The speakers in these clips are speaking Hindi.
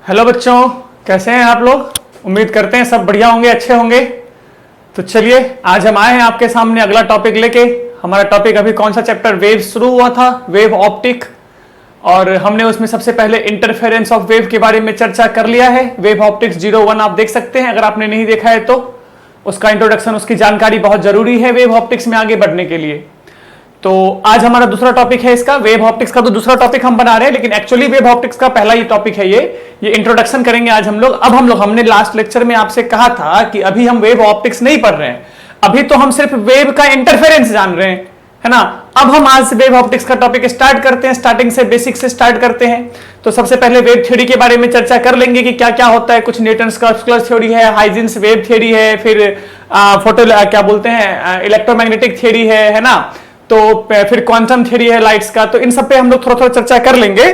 हेलो बच्चों, कैसे हैं आप लोग। उम्मीद करते हैं सब बढ़िया होंगे, अच्छे होंगे। तो चलिए आज हम आए हैं आपके सामने अगला टॉपिक लेके। हमारा टॉपिक अभी कौन सा चैप्टर वेव शुरू हुआ था, वेव ऑप्टिक, और हमने उसमें सबसे पहले इंटरफेरेंस ऑफ वेव के बारे में चर्चा कर लिया है। वेव ऑप्टिक्स 01 आप देख सकते हैं, अगर आपने नहीं देखा है तो उसका इंट्रोडक्शन, उसकी जानकारी बहुत जरूरी है वेव ऑप्टिक्स में आगे बढ़ने के लिए। तो आज हमारा दूसरा टॉपिक है इसका, वेव ऑप्टिक्स का तो दूसरा टॉपिक हम बना रहे हैं, लेकिन एक्चुअली वेव ऑप्टिक्स का पहला ही टॉपिक है ये इंट्रोडक्शन करेंगे आज हम लोग। अब हमने लास्ट लेक्चर में आपसे कहा था कि अभी हम वेव ऑप्टिक्स नहीं पढ़ रहे हैं, अभी तो हम सिर्फ वेव का इंटरफेरेंस जान रहे हैं, है ना। अब हम आज से वेव ऑप्टिक्स का टॉपिक स्टार्ट करते हैं, स्टार्टिंग से बेसिक से स्टार्ट करते हैं। तो सबसे पहले वेव थ्योरी के बारे में चर्चा कर लेंगे कि क्या क्या होता है। कुछ न्यूटन्स कॉर्पस्कुलर थ्योरी है, हाइजेंस वेव थ्योरी है, फिर फोटो क्या बोलते हैं इलेक्ट्रोमैग्नेटिक थ्योरी है ना। तो फिर क्वांटम थ्योरी है लाइट्स का। तो इन सब पे हम लोग थोड़ा थोड़ा चर्चा कर लेंगे,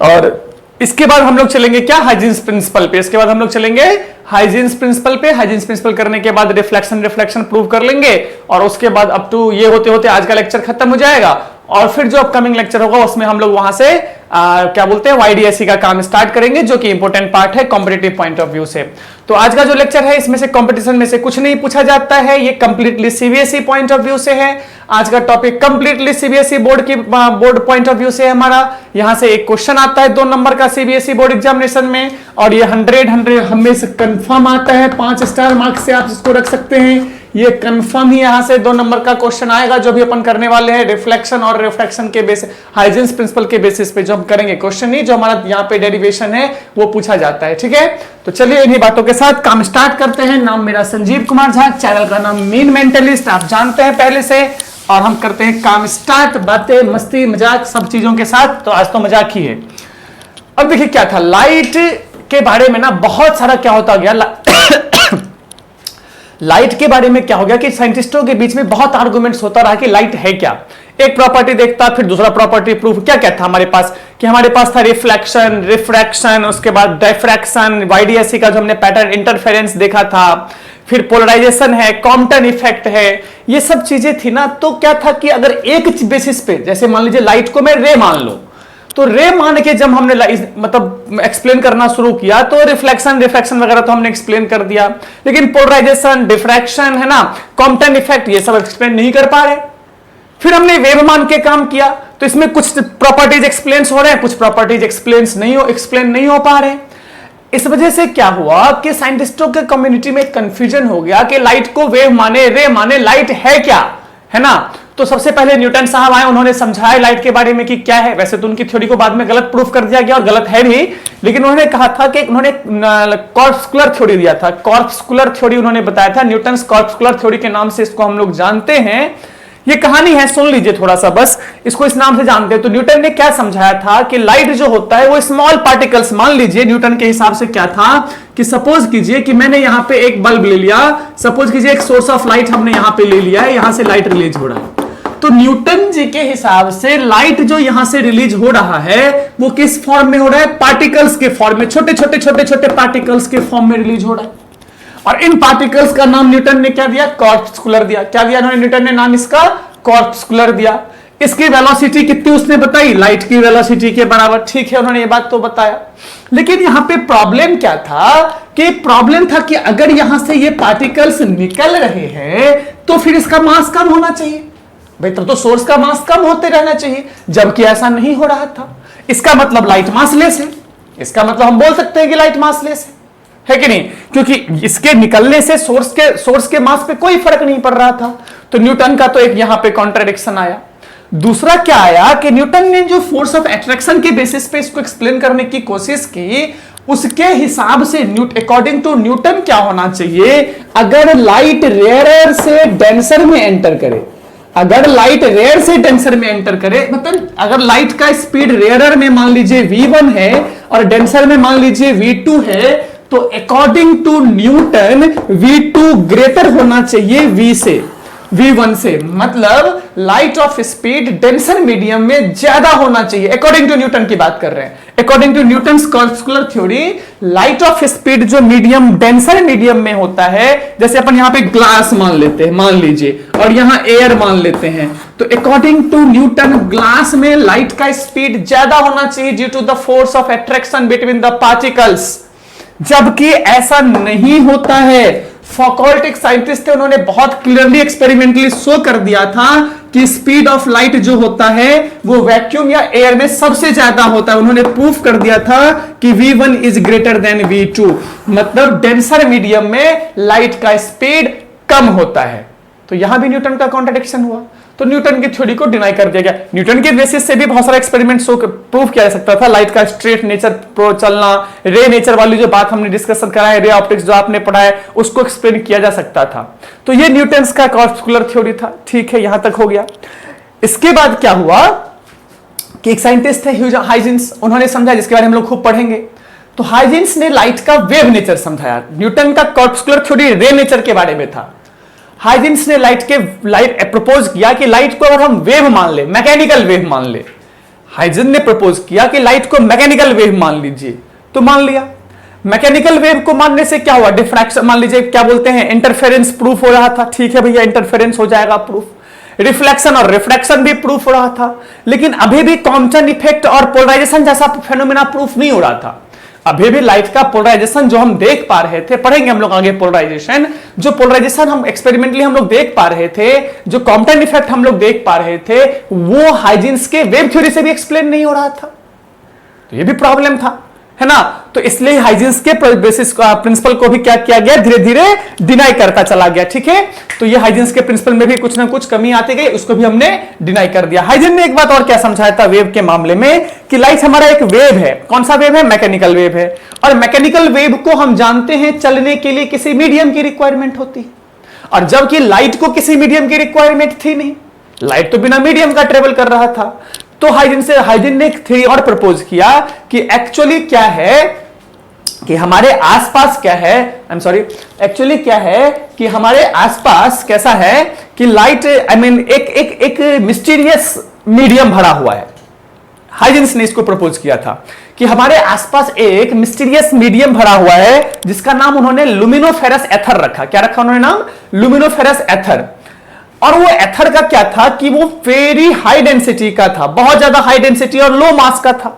और इसके बाद हम लोग चलेंगे क्या, हाइजेंस प्रिंसिपल पे। इसके बाद हम लोग चलेंगे हाइजेंस प्रिंसिपल पे। हाइजेंस प्रिंसिपल करने के बाद रिफ्लेक्शन प्रूव कर लेंगे, और उसके बाद अप टू ये होते होते आज का लेक्चर खत्म हो जाएगा। और फिर जो अपकमिंग लेक्चर होगा उसमें हम लोग वहां से क्या बोलते हैं YDSC का काम स्टार्ट करेंगे, जो कि इंपॉर्टेंट पार्ट है कॉम्पिटिटिव पॉइंट ऑफ व्यू से। तो आज का जो लेक्चर है इसमें से कंपटीशन में से कुछ नहीं पूछा जाता है, ये completely CBSE point of view से है। आज का topic completely CBSE board point of view से है हमारा। यहां से एक क्वेश्चन आता है 2 नंबर का CBSE बोर्ड एग्जामिनेशन में, और ये 100 हमेशा कंफर्म आता है। 5 स्टार मार्क्स से आप इसको रख सकते हैं, ये कंफर्म ही यहां से 2 नंबर का क्वेश्चन आएगा, जो भी अपन करने वाले हैं रिफ्लेक्शन और रिफ्रैक्शन के बेसिस, हाइजेंस प्रिंसिपल के बेसिस पे जो हम करेंगे। क्वेश्चन नहीं, जो हमारा यहाँ पे डेरिवेशन है वो पूछा जाता है, ठीक है। तो चलिए इन्हीं बातों के साथ काम स्टार्ट करते हैं। नाम मेरा संजीव कुमार झा, चैनल का नाम मीन मेंटलिस्ट आप जानते हैं पहले से, और हम करते हैं काम स्टार्ट, बातें मस्ती मजाक सब चीजों के साथ। तो आज तो मजाक ही है। अब देखिए क्या था, लाइट के बारे में ना बहुत सारा क्या होता गया। लाइट के बारे में क्या हो गया कि साइंटिस्टों के बीच में बहुत आर्गुमेंट्स होता रहा कि लाइट है क्या। एक प्रॉपर्टी देखता, फिर दूसरा प्रॉपर्टी प्रूफ, क्या क्या था हमारे पास, कि हमारे पास था रिफ्लेक्शन, रिफ्रैक्शन, उसके बाद डायफ्रैक्शन, YDSC का जो हमने पैटर्न इंटरफेरेंस देखा था, फिर पोलराइजेशन है, कॉम्पटन इफेक्ट है, ये सब चीजें थी ना। तो क्या था कि अगर एक बेसिस पे, जैसे मान लीजिए लाइट को मैं रे मान लो, तो रे मान के जब हमने मतलब एक्सप्लेन करना शुरू किया तो रिफ्लेक्शन वगैरह तो हमने एक्सप्लेन कर दिया, लेकिन पोलराइजेशन, डिफ्रैक्शन है ना, कॉम्पटन इफेक्ट, ये सब एक्सप्लेन नहीं कर पा रहे। फिर हमने वेव मान के काम किया, तो इसमें कुछ प्रॉपर्टीज एक्सप्लेन हो रहे हैं, कुछ प्रॉपर्टीज एक्सप्लेन नहीं हो पा रहे। इस वजह से क्या हुआ कि साइंटिस्टों के कम्युनिटी में कंफ्यूजन हो गया कि लाइट को वेव माने, रे माने, लाइट है क्या, है ना। तो सबसे पहले न्यूटन साहब आए, उन्होंने समझाया लाइट के बारे में कि क्या है। वैसे तो उनकी थ्योरी को बाद में गलत प्रूफ कर दिया गया, और गलत है भी, लेकिन उन्होंने कहा था कि उन्होंने कॉर्पस्कुलर थ्योरी दिया था। कॉर्पस्कुलर थ्योरी उन्होंने बताया था, न्यूटन्स कॉर्पस्कुलर थ्योरी के नाम से इसको हम लोग जानते हैं। ये कहानी है, सुन लीजिए थोड़ा सा, बस इसको इस नाम से जानते हैं। तो न्यूटन ने क्या समझाया था कि लाइट जो होता है वो स्मॉल पार्टिकल्स, मान लीजिए न्यूटन के हिसाब से क्या था कि सपोज कीजिए कि मैंने यहां पे एक बल्ब ले लिया, सपोज कीजिए एक सोर्स ऑफ लाइट हमने यहां पे ले लिया है, यहां से लाइट रिलीज हो रहा है। तो न्यूटन जी के हिसाब से लाइट जो यहां से रिलीज हो रहा है वो किस फॉर्म में हो रहा है, पार्टिकल्स के फॉर्म में, छोटे छोटे पार्टिकल्स के फॉर्म में रिलीज हो रहा है। और इन पार्टिकल्स का नाम न्यूटन ने क्या दिया, कॉर्पस्कुलर दिया। क्या दिया न्यूटन ने नाम इसका, कॉर्पस्कुलर दिया। इसकी वेलोसिटी कितनी उसने बताई, लाइट की वेलोसिटी के बराबर, ठीक है, उन्होंने ये बात तो बताया। लेकिन यहां पे प्रॉब्लम क्या था कि अगर यहां से ये पार्टिकल्स निकल रहे हैं तो फिर इसका मास कम होना चाहिए, बेहतर तो सोर्स का मास कम होते रहना चाहिए, जबकि ऐसा नहीं हो रहा था। इसका मतलब लाइट मासलेस है, इसका मतलब हम बोल सकते हैं कि लाइट मासलेस है कि नहीं, क्योंकि इसके निकलने से सोर्स के मास पे कोई फर्क नहीं पड़ रहा था। तो न्यूटन का तो एक यहां पे कॉन्ट्राडिक्शन आया। दूसरा क्या आया कि न्यूटन ने जो फोर्स ऑफ अट्रैक्शन के बेसिस पे इसको एक्सप्लेन करने की कोशिश की, उसके हिसाब से अकॉर्डिंग टू न्यूटन क्या होना चाहिए, अगर लाइट रेयर से डेंसर में एंटर करे, अगर लाइट रेयर से डेंसर में एंटर करे, मतलब अगर लाइट का स्पीड रेयरर में मान लीजिए v1 है और डेंसर में मान लीजिए v2 है, तो according to Newton v2 greater होना चाहिए v1 से, मतलब light of speed denser medium में ज्यादा होना चाहिए। अकॉर्डिंग टू न्यूटन की बात कर रहे हैं, according to Newton's corpuscular theory, light of speed जो मीडियम डेंसर मीडियम में होता है, जैसे अपन यहां पे ग्लास मान लेते हैं, मान लीजिए, और यहां एयर मान लेते हैं। तो अकॉर्डिंग टू न्यूटन ग्लास में लाइट का स्पीड ज्यादा होना चाहिए due to the force of attraction between the particles, जबकि ऐसा नहीं होता है। फौकॉल्ट एक साइंटिस्ट थे, उन्होंने बहुत क्लियरली एक्सपेरिमेंटली शो कर दिया था कि स्पीड ऑफ लाइट जो होता है वो वैक्यूम या एयर में सबसे ज्यादा होता है। उन्होंने प्रूफ कर दिया था कि V1 is greater than V2, मतलब डेंसर मीडियम में लाइट का स्पीड कम होता है। तो यहां भी न्यूटन का कॉन्ट्रडिक्शन हुआ, तो न्यूटन की थ्योरी को डिनाई कर दिया गया। न्यूटन के बेसिस से भी बहुत सारा एक्सपेरिमेंट प्रूव किया जा सकता था, लाइट का स्ट्रेट नेचर प्रो चलना, रे नेचर वाली जो बात हमने डिस्कशन करा है, रे ऑप्टिक्स जो आपने पढ़ा है, उसको एक्सप्लेन किया जा सकता था। तो ये न्यूटन का कॉर्पस्कुलर थ्योरी था, ठीक है, यहां तक हो गया। इसके बाद क्या हुआ कि एक साइंटिस्ट थे ह्यूजेस हाइजेंस, उन्होंने समझा, जिसके बारे में हम लोग खूब पढ़ेंगे। तो हाइजेंस ने लाइट का वेव नेचर समझाया। न्यूटन का कॉर्पस्कुलर थ्योरी रे नेचर के बारे में था, हाइजेंस ने लाइट प्रपोज किया कि लाइट को अगर हम वेव मान ले, मैकेनिकल वेव मान ले, हाइजेंस ने प्रपोज किया कि लाइट को मैकेनिकल वेव मान लीजिए, तो मान लिया। मैकेनिकल वेव को मानने से क्या हुआ, डिफ्रैक्शन मान लीजिए, क्या बोलते हैं, इंटरफेरेंस प्रूफ हो रहा था, ठीक है भैया, इंटरफेरेंस हो जाएगा प्रूफ। रिफ्लेक्शन और रिफ्रैक्शन भी प्रूफ हो रहा था, लेकिन अभी भी कॉम्पटन इफेक्ट और पोलराइजेशन जैसा फेनोमेना प्रूफ नहीं हो रहा था। अभी भी लाइट का पोलराइजेशन जो हम देख पा रहे थे, पढ़ेंगे हम लोग आगे पोलराइजेशन, जो पोलराइजेशन हम एक्सपेरिमेंटली हम लोग देख पा रहे थे, जो कॉम्पटन इफेक्ट हम लोग देख पा रहे थे, वो हाइजेंस के वेव थ्योरी से भी एक्सप्लेन नहीं हो रहा था। तो ये भी प्रॉब्लम था, है ना। तो इसलिए हाइजेंस के बेसिस प्रिंसिपल को भी क्या किया गया, धीरे धीरे डिनाई करता चला गया, ठीक है। तो ये हाइजेंस के प्रिंसिपल में भी कुछ ना कुछ कमी आती गई, उसको भी हमने डिनाई कर दिया। हाइजेंस ने एक बात और क्या समझाया था वेव के मामले में, कि लाइट हमारा एक वेव है। कौन सा वेव है, मैकेनिकल वेव है, और मैकेनिकल वेव को हम जानते हैं चलने के लिए किसी मीडियम की रिक्वायरमेंट होती है, और जबकि लाइट को किसी मीडियम की रिक्वायरमेंट थी नहीं, लाइट तो बिना मीडियम का ट्रेवल कर रहा था। तो हाइजेंस ने एक थ्योरी और प्रपोज किया कि एक्चुअली क्या है कि हमारे आसपास क्या है, एक्चुअली क्या है कि हमारे आसपास कैसा है कि लाइट एक मिस्टीरियस मीडियम भरा हुआ है। हाइजेंस ने इसको प्रपोज किया था कि हमारे आसपास एक मिस्टीरियस मीडियम भरा हुआ है, जिसका नाम उन्होंने लुमिनोफेरस एथर रखा। क्या रखा उन्होंने नाम, लुमिनोफेरस एथर। और वो एथर का क्या था कि वो वेरी हाई डेंसिटी का था, बहुत ज्यादा हाई डेंसिटी और लो मास का था।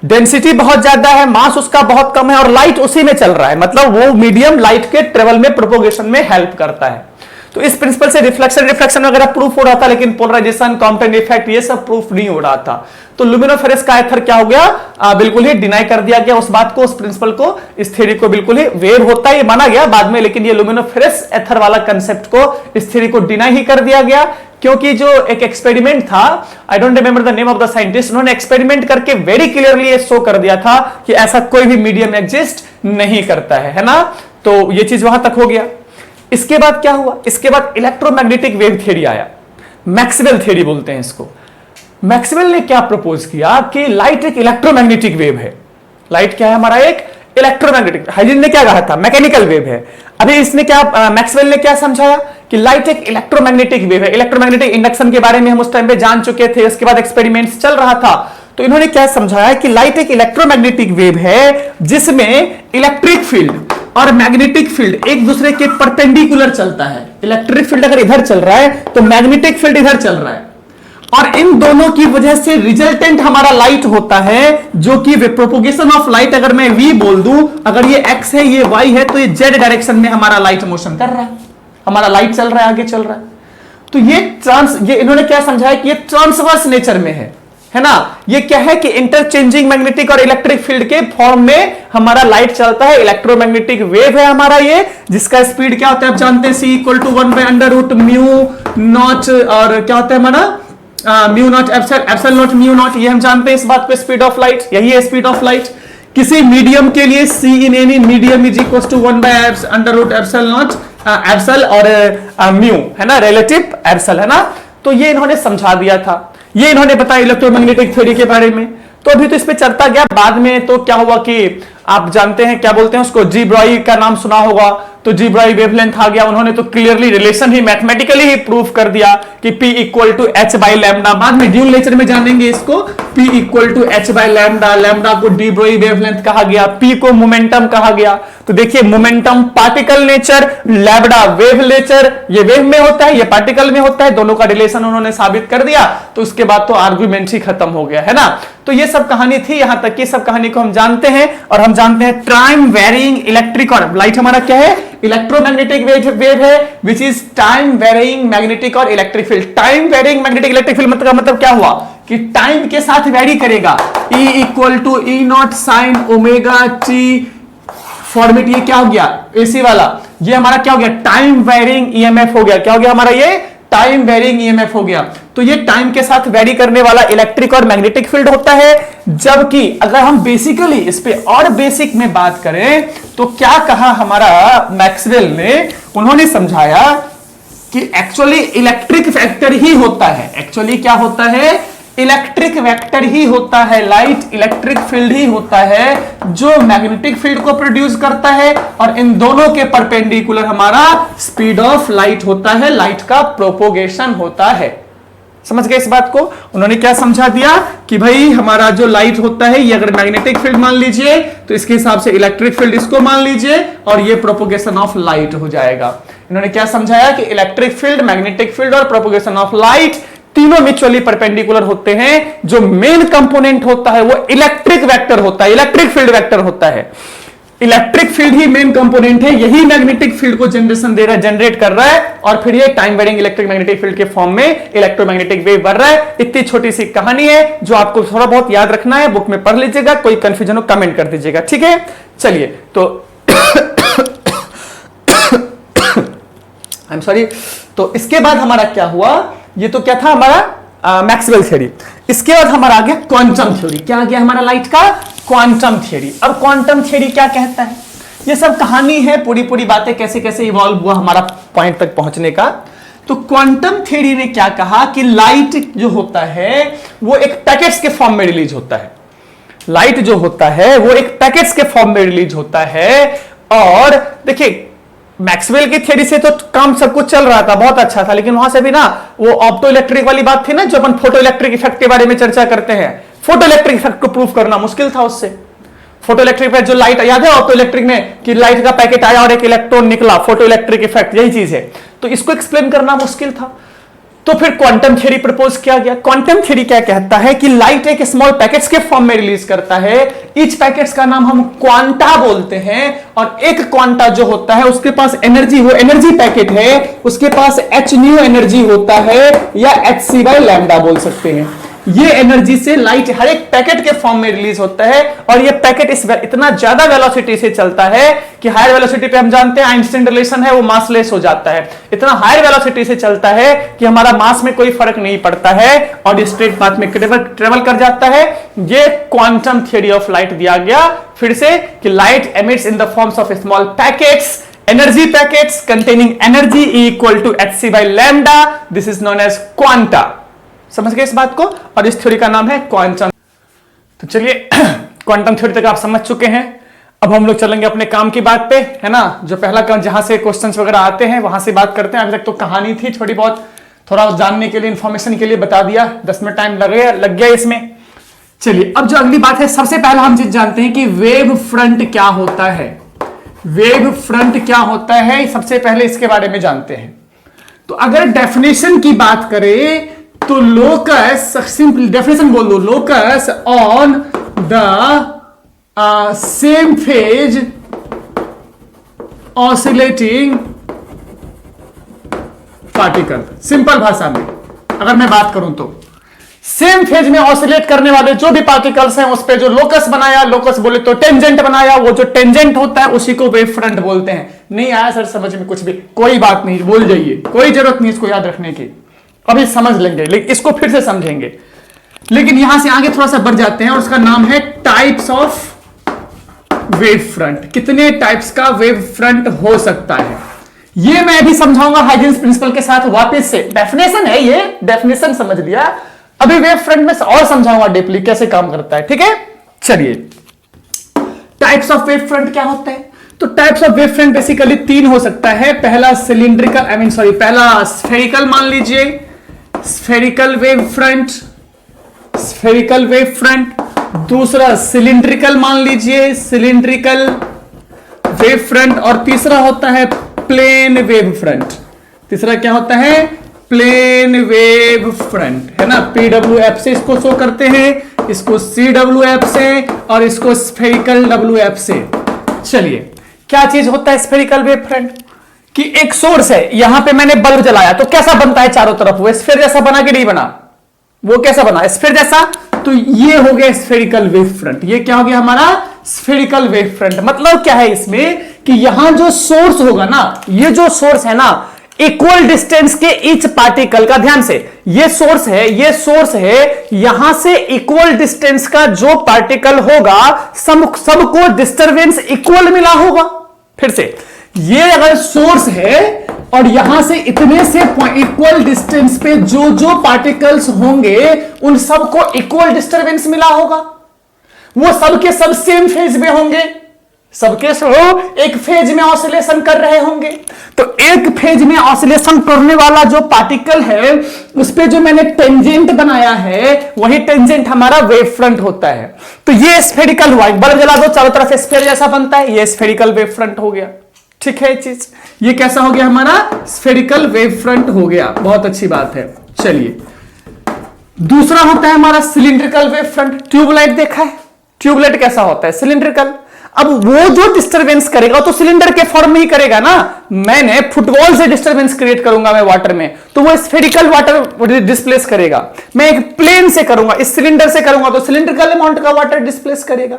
डेंसिटी बहुत ज्यादा है, मास उसका बहुत कम है, और लाइट उसी में चल रहा है, मतलब वो मीडियम लाइट के ट्रेवल में, प्रोपोगेशन में हेल्प करता है। तो इस प्रिंसिपल से रिफ्लेक्शन वगैरह प्रूफ हो रहा था, लेकिन पोलराइजेशन, कॉम्पटन इफेक्ट, ये सब प्रूफ नहीं हो रहा था। तो लुमिनोफेरस का एथर क्या हो गया, बिल्कुल ही डिनाई कर दिया गया उस बात को, उस प्रिंसिपल को, इस थ्योरी को बिल्कुल ही वेव होता है माना गया बाद में, लेकिन ये लुमिनोफेरस एथर वाला कंसेप्ट को, इस थ्योरी को डिनाई ही कर दिया गया। क्योंकि जो एक एक्सपेरिमेंट था, I don't remember the name of the scientist, उन्होंने एक्सपेरिमेंट करके वेरी क्लियरली ये शो कर दिया था कि ऐसा कोई भी मीडियम एग्जिस्ट नहीं करता है ना। तो ये चीज वहां तक हो गया। इसके बाद क्या हुआ, इसके बाद इलेक्ट्रोमैग्नेटिक वेव थ्योरी आया, मैक्सवेल थ्योरी बोलते हैं इसको। मैक्सवेल ने क्या प्रपोज किया कि लाइट एक इलेक्ट्रोमैग्नेटिक वेव है। लाइट क्या है, हमारा एक इलेक्ट्रोमैग्नेटिक, हाइजेंस ने क्या कहा था, मैकेनिकल वेव है। अभी इसने क्या, मैक्सवेल ने क्या समझाया कि लाइट एक इलेक्ट्रोमैग्नेटिक वेव है। इलेक्ट्रोमैग्नेटिक इंडक्शन के बारे में हम उस टाइम पे जान चुके थे, उसके बाद एक्सपेरिमेंट्स चल रहा था। तो इन्होंने क्या समझाया कि लाइट एक इलेक्ट्रोमैग्नेटिक वेव है, जिसमें इलेक्ट्रिक फील्ड और मैग्नेटिक फील्ड एक दूसरे के परपेंडिकुलर चलता है। इलेक्ट्रिक फील्ड अगर इधर चल रहा है तो मैग्नेटिक फील्ड इधर चल रहा है, और इन दोनों की वजह से रिजल्टेंट हमारा लाइट होता है, जो कि प्रोपोगेशन ऑफ लाइट, अगर मैं v बोल दूं, अगर ये x है ये y है, तो ये z डायरेक्शन में हमारा लाइट मोशन कर रहा है, हमारा लाइट चल रहा है, आगे चल रहा है। तो ये इन्होंने क्या समझाया कि ये ट्रांसवर्स नेचर में है ना। ये क्या है कि इंटरचेंजिंग मैग्नेटिक और इलेक्ट्रिक फील्ड के फॉर्म में हमारा लाइट चलता है। इलेक्ट्रोमैग्नेटिक वेव है हमारा ये, जिसका स्पीड क्या होता है आप जानते हैं, c = 1/√μ0, और क्या होता है हमारा μ0 एप्सिलॉन म्यू नॉट, ये हम जानते हैं इस बात पे, स्पीड ऑफ लाइट, यही है स्पीड ऑफ लाइट। किसी मीडियम के लिए c in any medium is equal to epsilon epsilon और म्यू, है ना, रिलेटिव एप्सिल, है ना। तो ये इन्होंने समझा दिया था, ये इन्होंने बताया इलेक्ट्रोमैग्नेटिक थ्योरी के बारे में। तो अभी तो इस पे चलता गया, बाद में तो क्या हुआ कि आप जानते हैं क्या बोलते हैं उसको, जी ब्रॉय का नाम सुना होगा। तो जी ब्राई वेवलेंथ आ गया। उन्होंने तो क्लियरली रिलेशन ही मैथमेटिकली ही प्रूव कर दिया कि P equal to H by lambda. बाद में ड्यूल नेचर में जानेंगे इसको। P equal to H by lambda, lambda को डी ब्रोई वेवलेंथ कहा गया, P को मोमेंटम कहा गया। तो देखिए momentum particle nature, lambda wave nature, ये वेव में होता है, ये पार्टिकल में होता है, दोनों का रिलेशन उन्होंने साबित कर दिया। तो उसके बाद तो आर्गुमेंट ही खत्म हो गया, है ना। तो ये सब कहानी थी, यहां तक की सब कहानी को हम जानते हैं। और हम जानते हैं टाइम वेरिंग इलेक्ट्रिक, और लाइट हमारा क्या है, इलेक्ट्रोमैग्नेटिक वेव है, which is time varying magnetic और electric field. Time varying magnetic electric field मतलब क्या हुआ कि टाइम के साथ वेरी करेगा। E equal to E naught sine omega t format, ये क्या हो गया एसी वाला, ये हमारा क्या हो गया, टाइम वेरिंग ईएमएफ हो गया। क्या हो गया हमारा, ये टाइम वेरिंग ईएमएफ हो गया। तो ये टाइम के साथ वेरी करने वाला इलेक्ट्रिक और मैग्नेटिक फील्ड होता है। जबकि अगर हम बेसिकली इस पे और बेसिक में बात करें तो क्या कहा हमारा मैक्सवेल ने, उन्होंने समझाया कि एक्चुअली इलेक्ट्रिक वेक्टर ही होता है। एक्चुअली क्या होता है, इलेक्ट्रिक वेक्टर ही होता है, लाइट इलेक्ट्रिक फील्ड ही होता है जो मैग्नेटिक फील्ड को प्रोड्यूस करता है। और इन दोनों के परपेंडिकुलर हमारा स्पीड ऑफ लाइट होता है, लाइट का प्रोपोगेशन होता है। समझ गए इस बात को। उन्होंने क्या समझा दिया कि भाई हमारा जो लाइट होता है ये अगर मैग्नेटिक फील्ड मान लीजिए तो इसके हिसाब से इलेक्ट्रिक फील्ड इसको मान लीजिए और ये प्रोपोगेशन ऑफ लाइट हो जाएगा। इन्होंने क्या समझाया कि इलेक्ट्रिक फील्ड, मैग्नेटिक फील्ड और प्रोपोगेशन ऑफ लाइट तीनों म्यूचुअली परपेंडिकुलर होते हैं। जो मेन कंपोनेंट होता है वो इलेक्ट्रिक वेक्टर होता है, इलेक्ट्रिक फील्ड वेक्टर होता है। इलेक्ट्रिक फील्ड ही मेन कंपोनेंट है, यही मैग्नेटिक फील्ड को जनरेट कर रहा है और फिर ये time varying electric magnetic field के फॉर्म में इलेक्ट्रोमैग्नेटिक वेव बढ़ रहा है। इतनी छोटी सी कहानी है जो आपको थोड़ा बहुत याद रखना है, बुक में पढ़ लीजिएगा, कोई कंफ्यूजन हो कमेंट कर दीजिएगा, ठीक है। चलिए तो आई एम सॉरी। तो इसके बाद हमारा क्या हुआ, ये तो क्या था हमारा मैक्सवेल थ्योरी। इसके बाद हमारा आ गया क्वांटम थ्योरी। क्या आ गया हमारा लाइट का, क्वांटम थ्योरी। अब क्वांटम थ्योरी क्या कहता है, ये सब कहानी है, पूरी बातें कैसे कैसे इवॉल्व हुआ हमारा पॉइंट तक पहुंचने का। तो क्वांटम थ्योरी ने क्या कहा कि लाइट जो होता है वो एक पैकेट्स के फॉर्म में रिलीज होता है। लाइट जो होता है वो एक पैकेट्स के फॉर्म में रिलीज होता है। और देखिए मैक्सवेल की थ्योरी से तो काम सब कुछ चल रहा था, बहुत अच्छा था, लेकिन वहां से भी ना वो ऑप्टो इलेक्ट्रिक वाली बात थी ना, जो अपन फोटो इलेक्ट्रिक इफेक्ट के बारे में चर्चा करते हैं। फोटो इलेक्ट्रिक इफेक्ट को प्रूव करना मुश्किल था उससे। फोटो इलेक्ट्रिक इफेक्ट जो लाइट, याद है ऑप्टो इलेक्ट्रिक में कि लाइट का पैकेट आया और एक इलेक्ट्रॉन निकला, फोटो इलेक्ट्रिक इफेक्ट यही चीज है। तो इसको एक्सप्लेन करना मुश्किल था, तो फिर क्वांटम थ्योरी प्रपोज किया गया। क्वांटम थ्योरी क्या कहता है कि लाइट एक स्मॉल पैकेट्स के फॉर्म में रिलीज करता है। ईच पैकेट्स का नाम हम क्वांटा बोलते हैं और एक क्वांटा जो होता है उसके पास एनर्जी, वो एनर्जी पैकेट है, उसके पास h न्यू एनर्जी होता है या hc बाय लैम्डा बोल सकते हैं। ये एनर्जी से लाइट हर एक पैकेट के फॉर्म में रिलीज होता है और ये पैकेट इतना ज्यादा वेलोसिटी से चलता है कि हायर वेलोसिटी पे हम जानते हैं आइंस्टाइन रिलेशन है, वो मासलेस हो जाता है। इतना हायर वेलोसिटी से चलता है कि हमारा मास में कोई फर्क नहीं पड़ता है और स्ट्रेट पाथ में ट्रेवल कर जाता है। ये क्वांटम थ्योरी ऑफ लाइट दिया गया फिर से कि light emits in the forms of small packets, energy packets containing energy equal to hc by lambda. This is known as quanta. समझ गए इस बात को, और इस थ्योरी का नाम है क्वांटम। तो चलिए क्वांटम थ्योरी तक आप समझ चुके हैं। अब हम लोग चलेंगे अपने काम की बात पे, है ना। जो पहला काम जहां से क्वेश्चंस वगैरह आते हैं वहां से बात करते हैं। अभी तक तो कहानी थी थोड़ी बहुत, थोड़ा जानने के लिए, इंफॉर्मेशन के लिए बता दिया, 10 मिनट टाइम लग गया इसमें। चलिए अब जो अगली बात है, सबसे पहला हम चीज जानते हैं कि वेव फ्रंट क्या होता है। वेव फ्रंट क्या होता है, सबसे पहले इसके बारे में जानते हैं। तो अगर डेफिनेशन की बात करें तो लोकस, सिंपल डेफिनेशन बोल दो, locus on the same phase oscillating particle. Simple भाषा में अगर मैं बात करूं तो सेम फेज में ऑसिलेट करने वाले जो भी पार्टिकल्स हैं उस पे जो लोकस बनाया, लोकस बोले तो टेंजेंट बनाया, वो जो टेंजेंट होता है उसी को वेव फ्रंट बोलते हैं। नहीं आया सर समझ में कुछ भी, कोई बात नहीं, बोल जाइए, कोई जरूरत नहीं इसको याद रखने की, अभी समझ लेंगे, लेकिन इसको फिर से समझेंगे। लेकिन यहां से आगे थोड़ा सा बढ़ जाते हैं और उसका नाम है टाइप्स ऑफ वेव फ्रंट। कितने टाइप्स का वेव फ्रंट हो सकता है ये मैं अभी समझाऊंगा हाइजेंस प्रिंसिपल के साथ वापस से। डेफिनेशन है ये, डेफिनेशन समझ लिया, अभी वेव फ्रंट में और समझाऊंगा डीपली कैसे काम करता है, ठीक है। चलिए टाइप्स ऑफ वेव फ्रंट क्या होता है। तो types of wave front basically तीन हो सकता है। पहला सिलिंड्रिकल पहला स्फेरिकल मान लीजिए, spherical wave front, spherical wave front. दूसरा सिलिंड्रिकल मान लीजिए, सिलिंड्रिकल वेव फ्रंट। और तीसरा होता है प्लेन वेव फ्रंट। तीसरा क्या होता है? प्लेन वेव फ्रंट, है ना। PWF से इसको शो करते हैं, इसको CWF से, और इसको स्फेरिकल WF से। चलिए, क्या चीज होता है स्फेरिकल वेव फ्रंट? कि एक सोर्स है, यहां पे मैंने बल्ब जलाया तो कैसा बनता है चारों तरफ? वो स्फेयर जैसा बना कि नहीं बना? वो कैसा बना? स्फेयर जैसा। तो ये हो गया स्फेरिकल वेव फ्रंट। ये क्या हो गया हमारा? Spherical wave front. मतलब क्या है इसमें कि यहां जो सोर्स होगा ना, ये जो सोर्स है ना, इक्वल डिस्टेंस के ईच पार्टिकल का, ध्यान से, ये सोर्स है, यहां से इक्वल डिस्टेंस का जो पार्टिकल होगा सबको डिस्टरबेंस इक्वल मिला होगा। फिर से, ये अगर सोर्स है और यहां से इतने से इक्वल डिस्टेंस पे जो जो पार्टिकल्स होंगे उन सबको इक्वल डिस्टरबेंस मिला होगा। वो सबके सब सेम फेज में होंगे, सबके सब एक फेज में ऑसिलेशन कर रहे होंगे। तो एक फेज में ऑसिलेशन करने वाला जो पार्टिकल है उस पे जो मैंने टेंजेंट बनाया है वही टेंजेंट हमारा वेव फ्रंट होता है। तो ये स्फेरिकल हुआ, बल्ब जला दो चारों तरफ स्फेयर जैसा बनता है, ये स्फेरिकल वेव फ्रंट हो गया। ठीक है चीज, ये कैसा हो गया हमारा? स्फेरिकल वेव फ्रंट हो गया। बहुत अच्छी बात है। चलिए, दूसरा होता है हमारा सिलिंड्रिकल वेव फ्रंट। ट्यूबलाइट देखा है? ट्यूबलाइट कैसा होता है? सिलिंड्रिकल। अब वो जो डिस्टरबेंस करेगा तो सिलेंडर के फॉर्म में ही करेगा ना। मैंने फुटबॉल से डिस्टरबेंस क्रिएट करूंगा मैं वाटर में, तो वो स्फेरिकल वाटर डिस्प्लेस करेगा। मैं एक प्लेन से करूंगा, इस सिलेंडर से करूंगा तो सिलिंड्रिकल अमाउंट का वाटर डिस्प्लेस करेगा।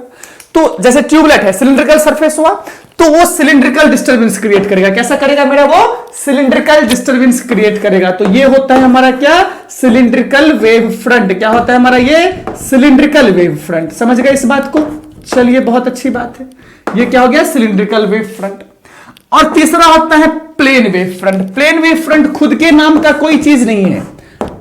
तो जैसे ट्यूबलाइट है, सिलिंड्रिकल सरफेस हुआ तो वो सिलिंड्रिकल डिस्टरबेंस क्रिएट करेगा। कैसा करेगा मेरा? वो सिलिंड्रिकल डिस्टरबेंस क्रिएट करेगा। तो ये होता है हमारा क्या? Cylindrical wave front. क्या होता है हमारा? ये सिलिंड्रिकल वेव फ्रंट। समझ गए इस बात को? चलिए, बहुत अच्छी बात है। ये क्या हो गया? Cylindrical wave front. और तीसरा होता है plane wave front. Plane wave front खुद के नाम का कोई चीज नहीं है।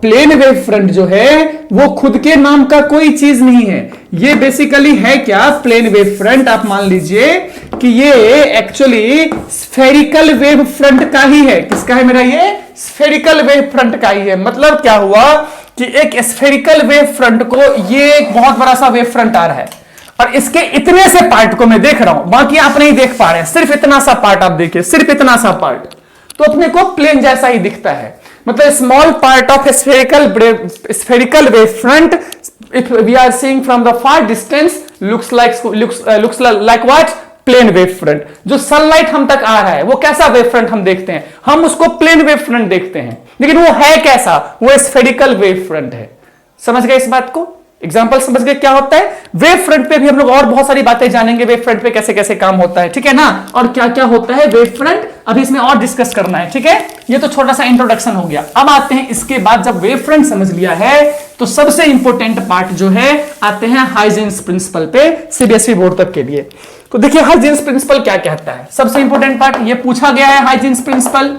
प्लेन वेव फ्रंट जो है वो खुद के नाम का कोई चीज नहीं है। ये बेसिकली है क्या? प्लेन वेव फ्रंट आप मान लीजिए कि ये एक्चुअली स्फेरिकल वेव फ्रंट का ही है। किसका है मेरा? ये स्फेरिकल वेव फ्रंट का ही है। मतलब क्या हुआ कि एक स्फेरिकल वेव फ्रंट को, ये एक बहुत बड़ा सा वेव फ्रंट आ रहा है और इसके इतने से पार्ट को मैं देख रहा हूं, बाकी आप नहीं देख पा रहे हैं, सिर्फ इतना सा पार्ट आप देखिए, सिर्फ इतना सा पार्ट, तो अपने को प्लेन जैसा ही दिखता है। मतलब small part of spherical wave front, if we are seeing from the far distance, looks like what? Plane wave front. जो सनलाइट हम तक आ रहा है वो कैसा वेव फ्रंट हम देखते हैं? हम उसको प्लेन वेव फ्रंट देखते हैं, लेकिन वो है कैसा? वो स्फेरिकल वेव फ्रंट है। समझ गए इस बात को? एग्जाम्पल समझ गए क्या होता है? वेव फ्रंट पे भी हम लोग और बहुत सारी बातें जानेंगे, वेव फ्रंट पे कैसे कैसे काम होता है, ठीक है ना, और क्या क्या होता है वेव फ्रंट, अभी इसमें और डिस्कस करना है, ठीक है। ये तो छोटा सा इंट्रोडक्शन हो गया। अब आते हैं इसके बाद, जब वेव फ्रंट समझ लिया है तो सबसे इंपॉर्टेंट पार्ट जो है, आते हैं हाइजेंस प्रिंसिपल पे, सीबीएसई बोर्ड तक के लिए। तो देखिए हाइजेंस प्रिंसिपल क्या कहता है। सबसे इंपॉर्टेंट पार्ट ये पूछा गया है, हाइजेंस प्रिंसिपल।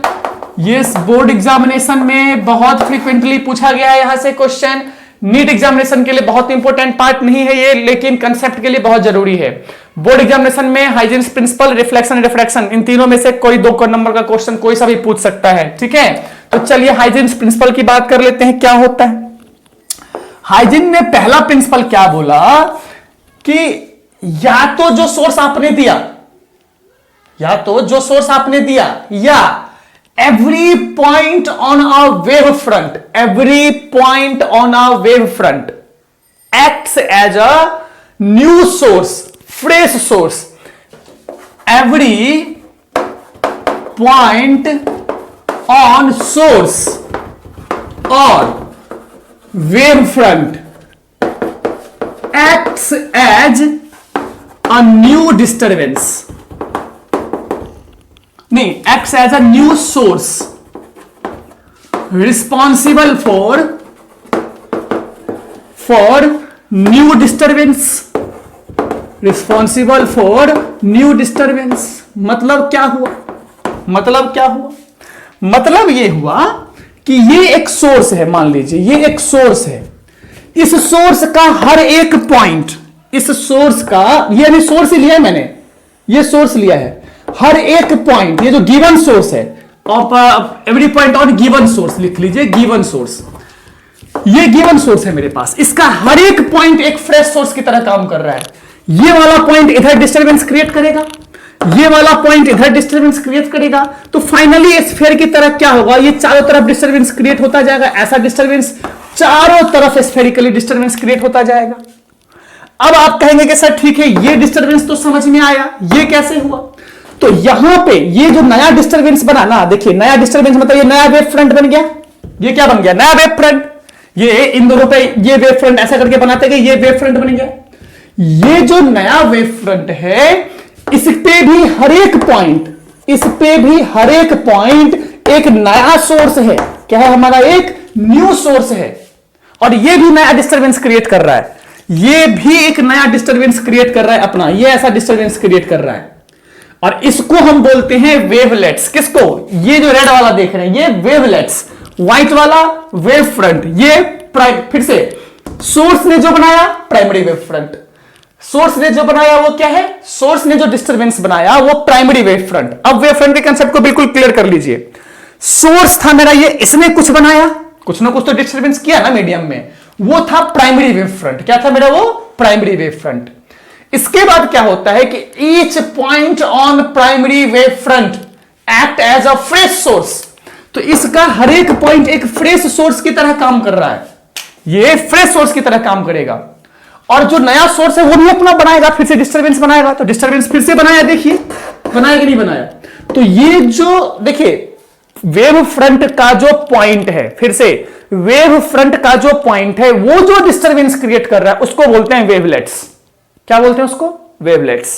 ये बोर्ड एग्जामिनेशन में बहुत फ्रीक्वेंटली पूछा गया है यहां से क्वेश्चन। नीट एग्जामिनेशन के लिए बहुत इंपॉर्टेंट पार्ट नहीं है ये, लेकिन कंसेप्ट के लिए बहुत जरूरी है। बोर्ड एग्जामिनेशन में हाइजेंस प्रिंसिपल, रिफ्लेक्शन, रिफ्रैक्शन, इन तीनों में से कोई दो नंबर का क्वेश्चन कोई सा भी पूछ सकता है, ठीक है। तो चलिए हाइजेंस प्रिंसिपल की बात कर लेते हैं, क्या होता है। हाइजीन ने पहला प्रिंसिपल क्या बोला कि या तो जो सोर्स आपने दिया, या every point on a wave front, acts as a new source, fresh source. Every point on source or wave front acts as a new disturbance. नहीं, acts as a new source responsible for new disturbance. मतलब क्या हुआ? मतलब ये हुआ कि ये एक सोर्स है, मान लीजिए ये एक सोर्स है। इस सोर्स का हर एक पॉइंट, इस सोर्स का, ये सोर्स ही लिया है मैंने, ये सोर्स लिया है, हर एक पॉइंट, ये जो गिवन सोर्स है, of every point on given source लिख लीजिए, गिवन सोर्स, ये गिवन सोर्स है मेरे पास, इसका हर एक पॉइंट एक फ्रेश सोर्स की तरह काम कर रहा है। ये वाला पॉइंट इधर डिस्टरबेंस क्रिएट करेगा, ये वाला पॉइंट इधर डिस्टरबेंस क्रिएट करेगा, तो फाइनली स्फीयर की तरह क्या होगा, ये चारों तरफ डिस्टरबेंस क्रिएट होता जाएगा, ऐसा डिस्टरबेंस चारों तरफ स्फेरिकली डिस्टरबेंस क्रिएट होता जाएगा। अब आप कहेंगे कि सर ठीक है, ये डिस्टरबेंस तो समझ में आया, ये कैसे हुआ? तो यहां पे ये जो नया डिस्टरबेंस बना ना, देखिए नया डिस्टरबेंस मतलब ये नया वेव फ्रंट बन गया, ये क्या बन गया, नया वेव फ्रंट। ये इन दोनों पे ये वेव फ्रंट ऐसा करके बनाते गए, ये वेव फ्रंट बन गया। ये जो नया वेव फ्रंट है, इस पे भी हर एक पॉइंट, इस पे भी हर एक पॉइंट एक नया सोर्स है, क्या है हमारा, एक न्यू सोर्स है, और ये भी नया डिस्टरबेंस क्रिएट कर रहा है, ये भी एक नया डिस्टरबेंस क्रिएट कर रहा है अपना, ये ऐसा डिस्टरबेंस क्रिएट कर रहा है, और इसको हम बोलते हैं वेवलेट्स। किसको, ये जो रेड वाला देख रहे हैं ये वेवलेट्स, व्हाइट वाला वेव फ्रंट, ये फिर से सोर्स ने जो बनाया प्राइमरी वेव फ्रंट, सोर्स ने जो बनाया वो क्या है, सोर्स ने जो डिस्टरबेंस बनाया वो प्राइमरी वेव फ्रंट। अब वेव फ्रंट के कंसेप्ट को बिल्कुल क्लियर कर लीजिए। सोर्स था मेरा ये, इसने कुछ बनाया, कुछ ना कुछ तो डिस्टरबेंस किया ना मीडियम में, वो था प्राइमरी वेव फ्रंट। क्या था मेरा वो, प्राइमरी वेव फ्रंट। इसके बाद क्या होता है कि each point on primary wave front act as a fresh source, तो इसका हर एक पॉइंट एक फ्रेश सोर्स की तरह काम कर रहा है, ये फ्रेश सोर्स की तरह काम करेगा, और जो नया सोर्स है वो भी अपना बनाएगा, फिर से डिस्टरबेंस बनाएगा, तो डिस्टरबेंस फिर से बनाया, देखिए बनाया कि नहीं बनाया। तो ये जो देखिए वेव फ्रंट का जो पॉइंट है, फिर से वेव फ्रंट का जो पॉइंट है, वो जो डिस्टरबेंस क्रिएट कर रहा है उसको बोलते हैं वेवलेट्स। क्या बोलते हैं उसको, वेवलेट्स।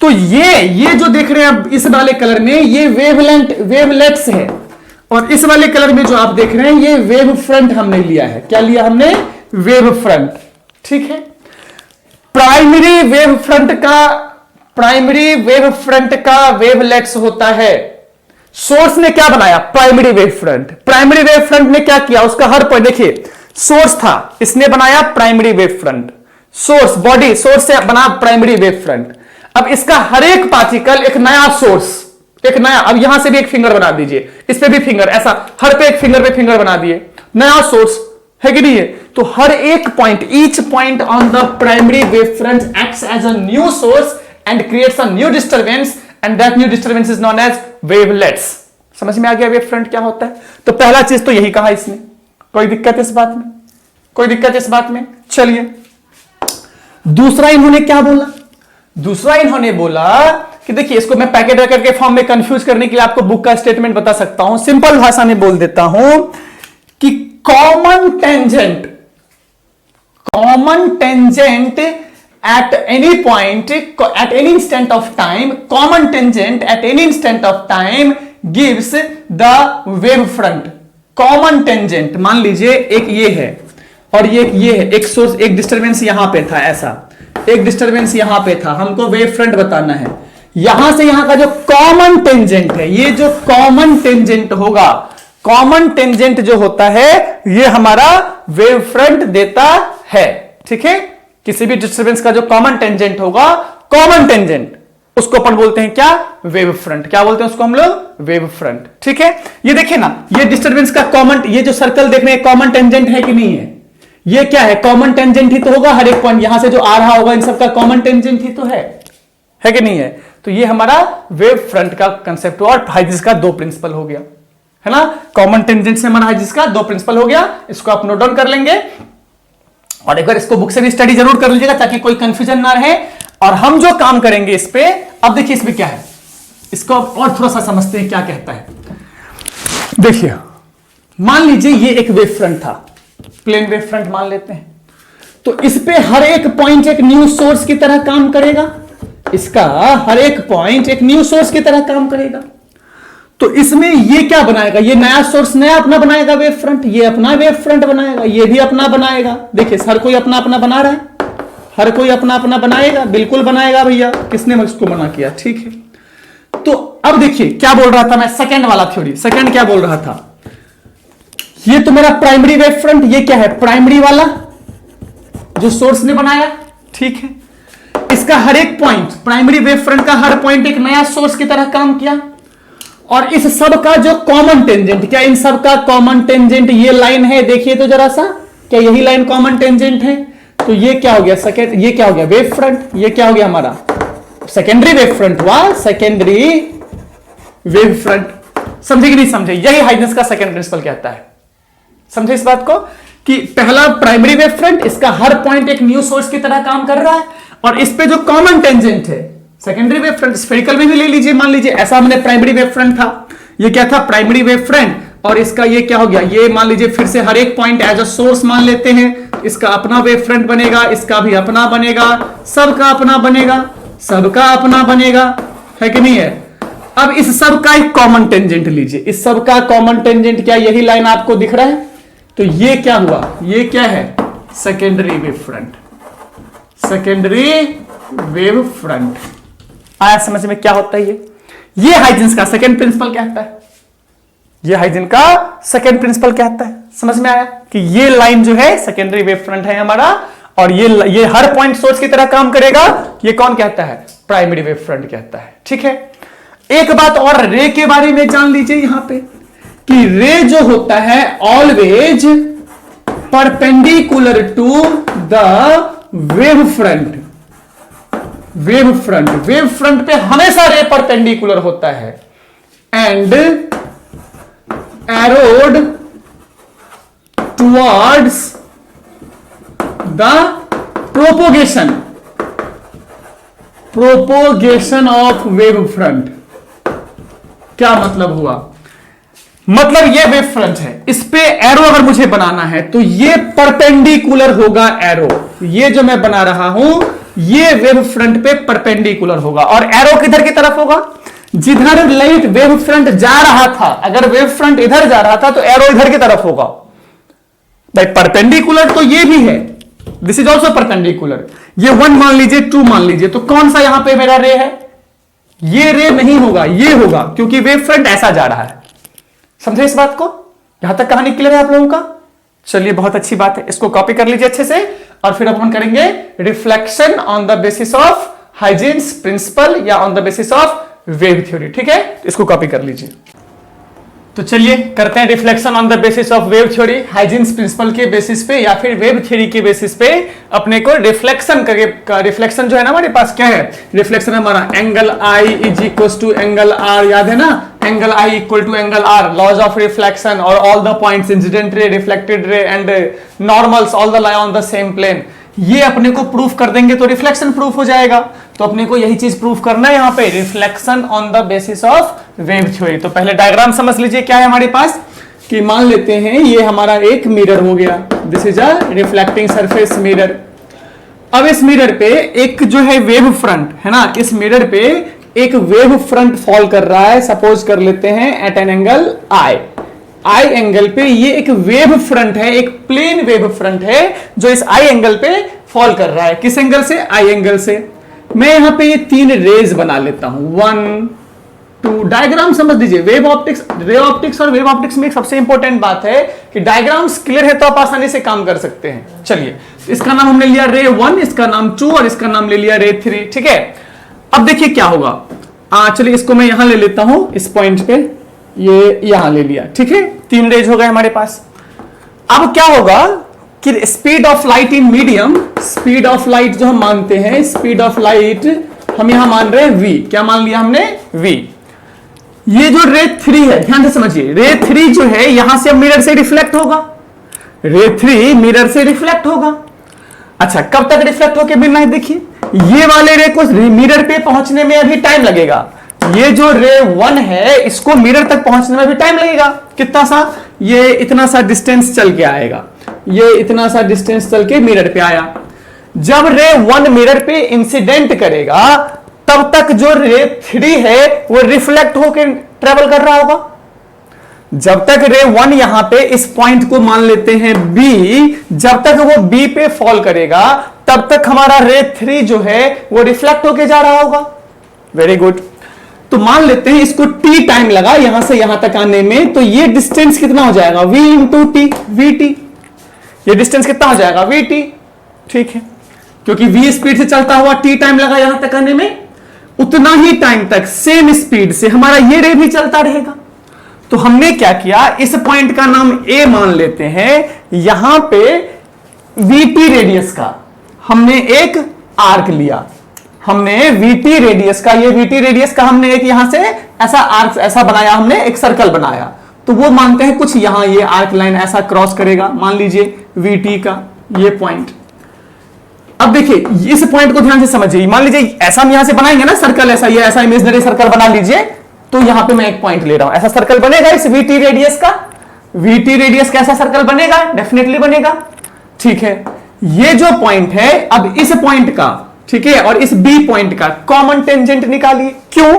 तो ये जो देख रहे हैं आप इस वाले कलर में, ये वेवलेट्स है, और इस वाले कलर में जो आप देख रहे हैं ये वेव फ्रंट हमने लिया है। क्या लिया हमने, वेव फ्रंट, ठीक है। प्राइमरी वेव फ्रंट का वेवलेट्स होता है। सोर्स ने क्या बनाया, primary wave front, primary wave front ने क्या किया, उसका हर पॉइंट देखिए, सोर्स था, इसने बनाया primary wave front, source body, source से बना प्राइमरी वेव फ्रंट। अब इसका हर एक पार्टिकल एक नया सोर्स, एक नया, अब यहां से भी एक फिंगर बना दीजिए, इस पे भी फिंगर, ऐसा हर पे एक फिंगर पे फिंगर बना दिए, नया सोर्स है कि नहीं है। तो हर एक point, each point on the primary wave front acts as a new source and creates a new disturbance, and that new disturbance is known as wavelets. समझ में आ गया वेव फ्रंट क्या होता है। तो पहला चीज तो यही कहा इसने, कोई दिक्कत इस बात में, कोई दिक्कत इस बात में। चलिए दूसरा इन्होंने क्या बोला, दूसरा इन्होंने बोला कि देखिए, इसको मैं पैकेट वैकेट के फॉर्म में कंफ्यूज करने के लिए आपको बुक का स्टेटमेंट बता सकता हूं, सिंपल भाषा में बोल देता हूं कि common tangent at any point, at any instant of time, common tangent at any instant of time gives the wave front. common tangent मान लीजिए एक ये है और ये है, एक सोर्स, एक डिस्टरबेंस यहां पे था, ऐसा एक डिस्टरबेंस यहां पे था, हमको वेव फ्रंट बताना है। यहां से यहां का जो कॉमन टेंजेंट है, ये जो कॉमन टेंजेंट होगा, कॉमन टेंजेंट जो होता है ये हमारा वेव फ्रंट देता है, ठीक है। किसी भी डिस्टरबेंस का जो कॉमन टेंजेंट होगा, कॉमन टेंजेंट, उसको अपन बोलते हैं क्या, वेव फ्रंट। क्या बोलते हैं उसको हम लोग, वेव फ्रंट, ठीक है। ये देखिए ना, ये डिस्टरबेंस का कॉमन, ये जो सर्कल देख रहे हैं कॉमन टेंजेंट है कि नहीं है, ये क्या है, कॉमन टेंजेंट ही तो होगा, हर एक पॉइंट यहां से जो आ रहा होगा इन सबका कॉमन टेंजेंट ही तो है कि नहीं है। तो ये हमारा वेव फ्रंट का कंसेप्ट हुआ, और हाइजिस का दो प्रिंसिपल हो गया, है ना। कॉमन टेंजेंट से हमारा हाइजिस का दो प्रिंसिपल हो गया, इसको आप नोट डाउन कर लेंगे, और एक बार इसको बुक से भी स्टडी जरूर कर लीजिएगा ताकि कोई कंफ्यूजन ना रहे। और हम जो काम करेंगे इस पे, अब देखिए इसमें क्या है, इसको और थोड़ा सा समझते हैं क्या कहता है। देखिए मान लीजिए ये एक वेव फ्रंट था, प्लेन वेव फ्रंट मान लेते हैं, तो इस पे हर एक पॉइंट एक न्यू सोर्स की तरह काम करेगा, इसका हर एक पॉइंट एक न्यू सोर्स की तरह काम करेगा। तो इसमें ये क्या बनाएगा, ये नया सोर्स नया अपना बनाएगा वेव फ्रंट, ये अपना वेव फ्रंट बनाएगा, ये भी अपना बनाएगा। देखिए हर कोई अपना अपना बना रहा है, हर कोई अपना अपना बनाएगा, बिल्कुल बनाएगा भैया, किसने इसको मना किया, ठीक है। तो अब देखिए क्या बोल रहा था मैं, सेकंड वाला थ्योरी, सेकंड क्या बोल रहा था, ये तो मेरा प्राइमरी वेव फ्रंट, ये क्या है, प्राइमरी वाला जो सोर्स ने बनाया, ठीक है। इसका हर एक पॉइंट, प्राइमरी वेव फ्रंट का हर पॉइंट एक नया सोर्स की तरह काम किया, और इस सब का जो कॉमन टेंजेंट, क्या इन सब का कॉमन टेंजेंट ये लाइन है? देखिए तो जरा सा, क्या यही लाइन कॉमन टेंजेंट है? तो ये क्या हो गया सेकेंड, ये क्या हो गया वेव फ्रंट, ये क्या हो गया हमारा सेकेंडरी वेव फ्रंट हुआ, सेकेंडरी वेव फ्रंट। समझे कि नहीं समझे? यही हाइजेंस का सेकेंड प्रिंसिपल कहता है। समझे इस बात को कि पहला प्राइमरी वेव फ्रंट, इसका हर पॉइंट एक न्यू सोर्स की तरह काम कर रहा है, और इस पे जो कॉमन टेंजेंट है सेकेंडरी वेव फ्रंट, स्फेरिकल में भी ले लीजिए, मान लीजिए ऐसा हमने प्राइमरी वेव फ्रंट था, ये क्या था प्राइमरी वेव फ्रंट, और इसका ये क्या हो गया, ये मान लीजिए फिर से हर एक पॉइंट एज अ सोर्स मान लेते हैं, इसका अपना वेव फ्रंट बनेगा, इसका भी अपना बनेगा, सबका अपना बनेगा, सबका अपना बनेगा, है कि नहीं है? अब इस सब का एक कॉमन टेंजेंट लीजिए, इस सब का कॉमन टेंजेंट क्या यही लाइन आपको दिख रहा है? तो ये क्या हुआ, ये क्या है secondary wave front, secondary wave front. आया समझ में क्या होता है? ये हाइजेंस का सेकेंड प्रिंसिपल कहता है, ये हाइजेंस का सेकेंड प्रिंसिपल कहता है। समझ में आया कि ये लाइन जो है सेकेंडरी वेव फ्रंट है हमारा, और ये हर पॉइंट सोर्स की तरह काम करेगा, ये कौन कहता है? प्राइमरी वेव फ्रंट कहता है। ठीक है, एक बात और रे के बारे में जान लीजिए यहां पे, कि रे जो होता है always perpendicular to the wave front, wave front, wave front पे हमेशा रे परपेंडिकुलर होता है, and arrowed towards the propagation, propagation of wave front. क्या मतलब हुआ? मतलब ये वेव फ्रंट है, इस पे एरो अगर मुझे बनाना है तो ये परपेंडिकुलर होगा एरो, ये जो मैं बना रहा हूं ये वेव फ्रंट पे परपेंडिकुलर होगा, और एरो किधर की तरफ होगा? जिधर लाइट वेव फ्रंट जा रहा था, अगर वेव फ्रंट इधर जा रहा था तो एरो इधर की तरफ होगा। भाई परपेंडिकुलर तो ये भी है, दिस इज ऑल्सो परपेंडिकुलर, ये 1 मान लीजिए, 2 मान लीजिए, तो कौन सा यहां पे मेरा रे है? ये रे नहीं होगा, ये होगा, क्योंकि वेव फ्रंट ऐसा जा रहा है। समझे इस बात को? यहां तक कहानी क्लियर है आप लोगों का? चलिए बहुत अच्छी बात है, इसको कॉपी कर लीजिए अच्छे से, और फिर अपन करेंगे reflection on the basis of Huygens principle या on the basis of wave theory. ठीक है, इसको कॉपी कर लीजिए। तो चलिए करते हैं reflection on the basis of wave theory, Huygens principle के बेसिस पे या फिर वेव थ्योरी के बेसिस पे अपने को रिफ्लेक्शन करके, रिफ्लेक्शन जो है ना हमारे पास क्या है? रिफ्लेक्शन हमारा angle I is equal to angle R, याद है ना? Angle I equal to angle R, laws of reflection, और all the points incident ray, reflected ray and normals all the lie on the same plane, ये अपने को प्रूफ कर देंगे तो रिफ्लेक्शन प्रूफ हो जाएगा। तो अपने को यही चीज प्रूफ करना है यहाँ पे, reflection on the basis of wave theory. तो पहले डायग्राम समझ लीजिए क्या है हमारे पास, कि मान लेते हैं ये हमारा एक मिरर हो गया, this is a reflecting surface mirror. अब इस मिरर पे एक जो है वेव फ्रंट है ना, इस मिरर पे एक वेव फ्रंट फॉल कर रहा है, सपोज कर लेते हैं at an angle I angle पे ये एक वेव फ्रंट है, एक प्लेन वेव फ्रंट है जो इस आई एंगल पे फॉल कर रहा है। किस एंगल से? आई एंगल से। मैं यहां पे ये 3 रेज बना लेता हूं, 1 2, डायग्राम समझ लीजिए। वेव ऑप्टिक्स, रे ऑप्टिक्स और वेव ऑप्टिक्स में एक सबसे इंपॉर्टेंट बात है कि डायग्राम्स क्लियर है तो आप आसानी से काम कर सकते हैं। चलिए इसका नाम हमने लिया रे 1, इसका नाम 2 और इसका नाम ले लिया रे 3। ठीक है, अब देखिए क्या होगा। चलिए इसको मैं यहां ले लेता हूं, इस पॉइंट पे ये यहां ले लिया। ठीक है, 3 रेज हो गए हमारे पास। अब क्या होगा कि speed of light in medium, speed of light जो हम मानते हैं, स्पीड ऑफ लाइट हम यहां मान रहे हैं v। क्या मान लिया हमने? v। ये जो रे 3 है, ध्यान से समझिए, रे 3 जो है यहां से मिरर से रिफ्लेक्ट होगा, रे 3 मिरर से रिफ्लेक्ट होगा। अच्छा, कब तक रिफ्लेक्ट होकर मिलना है? देखिए ये वाले रे को मिरर पे पहुंचने में अभी टाइम लगेगा। ये जो रे 1 है इसको मिरर तक पहुंचने में भी टाइम लगेगा। कितना सा? ये इतना सा डिस्टेंस चल के आएगा, ये इतना सा डिस्टेंस चल के मिरर पे आया। जब रे 1 मिरर पे इंसिडेंट करेगा तब तक जो रे 3 है वो रिफ्लेक्ट होकर ट्रेवल कर रहा होगा। जब तक रे 1 यहां पे इस पॉइंट को मान लेते हैं B, जब तक वो B पे फॉल करेगा तब तक हमारा रे 3 जो है वो रिफ्लेक्ट होके जा रहा होगा। Very good. तो मान लेते हैं इसको t टाइम लगा यहां से यहां तक आने में, तो ये डिस्टेंस कितना हो जाएगा? v × t, vt। ये डिस्टेंस कितना हो जाएगा? vt। ठीक है, क्योंकि v स्पीड से चलता हुआ t टाइम लगा यहां तक आने में, उतना ही टाइम तक सेम स्पीड से हमारा ये रे भी चलता रहेगा। तो हमने क्या किया, इस पॉइंट का नाम a मान लेते हैं, यहां पे vt रेडियस का हमने एक आर्क लिया, हमने vt रेडियस का, ये vt रेडियस का हमने एक यहां से ऐसा आर्क ऐसा बनाया, हमने एक सर्कल बनाया, तो वो मानते हैं कुछ यहां ये आर्क लाइन ऐसा क्रॉस करेगा, मान लीजिए vt का ये पॉइंट। अब देखिए इस पॉइंट को ध्यान से समझिए, मान लीजिए ऐसा हम यहां से बनाएंगे ना सर्कल, ऐसा ये ऐसा इमेजिनरी सर्कल बना लीजिए, तो यहां पे मैं एक पॉइंट ले रहा हूं, ऐसा सर्कल बनेगा इस vt रेडियस का, vt रेडियस का ऐसा सर्कल बनेगा, डेफिनेटली बनेगा, ठीक है। ये जो पॉइंट है, अब इस पॉइंट का, ठीक है, और इस बी पॉइंट का कॉमन टेंजेंट निकालिए। क्यों?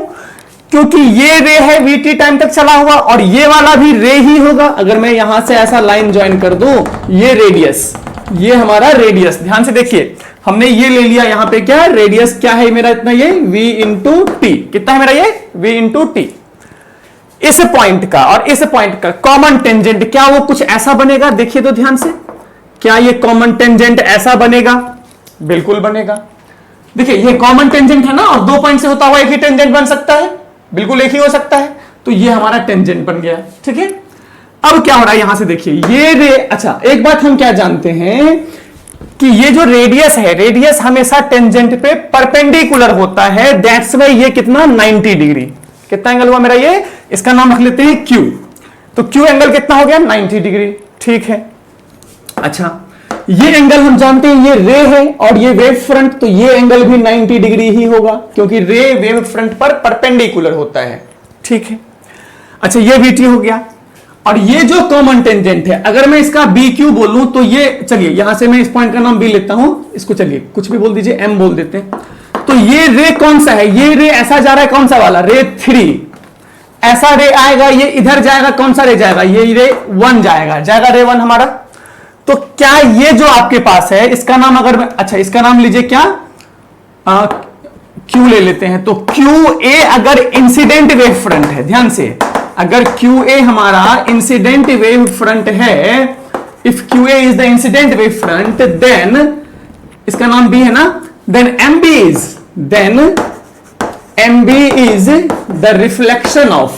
क्योंकि ये रे है vt टाइम तक चला हुआ और ये वाला भी रे ही होगा। अगर मैं यहां से ऐसा लाइन ज्वाइन कर दूं, ये रेडियस, ये हमारा रेडियस, ध्यान से देखिए, हमने ये ले लिया यहां पे, क्या रेडियस क्या है मेरा, इतना ये v इंटू टी, कितना है मेरा ये v इंटू टी। इस पॉइंट का और इस पॉइंट का कॉमन टेंजेंट क्या वो कुछ ऐसा बनेगा, देखिए तो ध्यान से, क्या ये कॉमन टेंजेंट ऐसा बनेगा? बिल्कुल बनेगा। देखिए ये कॉमन टेंजेंट है ना, और दो पॉइंट से होता हुआ एक ही टेंजेंट बन सकता है, बिल्कुल एक ही हो सकता है, तो ये हमारा टेंजेंट बन गया, ठीक है। अब क्या हो रहा है यहां से देखिए, ये रे, अच्छा एक बात हम क्या जानते हैं कि ये जो रेडियस है, रेडियस हमेशा टेंजेंट पे परपेंडिकुलर होता है, दैट्स वाई ये कितना 90 डिग्री, कितना एंगल हुआ मेरा ये, इसका नाम रख लेते हैं Q, तो Q एंगल कितना हो गया 90 डिग्री, ठीक है। अच्छा ये एंगल हम जानते हैं ये रे है और ये वेव फ्रंट, तो ये एंगल भी 90 डिग्री ही होगा क्योंकि रे वेव फ्रंट पर परपेंडिकुलर होता है, ठीक है। अच्छा ये VT हो गया, और ये जो कॉमन टेंजेंट है, अगर मैं इसका BQ बोलूं तो ये, चलिए यहां से मैं इस पॉइंट का नाम B लेता हूं, इसको चलिए कुछ भी बोल दीजिए, M बोल देते हैं। तो ये रे कौन सा है, ये रे ऐसा जा रहा है, कौन सा वाला, रे 3, ऐसा रे आएगा, ये इधर जाएगा, कौन सा रे जाएगा, ये रे 1 जाएगा, जाएगा रे 1 हमारा। तो क्या ये जो आपके पास है, इसका नाम अगर मैं, अच्छा इसका नाम लीजिए क्या, Q ले लेते हैं, तो QA अगर इंसिडेंट वेव फ्रंट है, ध्यान से, अगर QA हमारा इंसिडेंट वेव फ्रंट है, if QA is the incident wave front, then इसका नाम B है ना, then MB is the reflection of,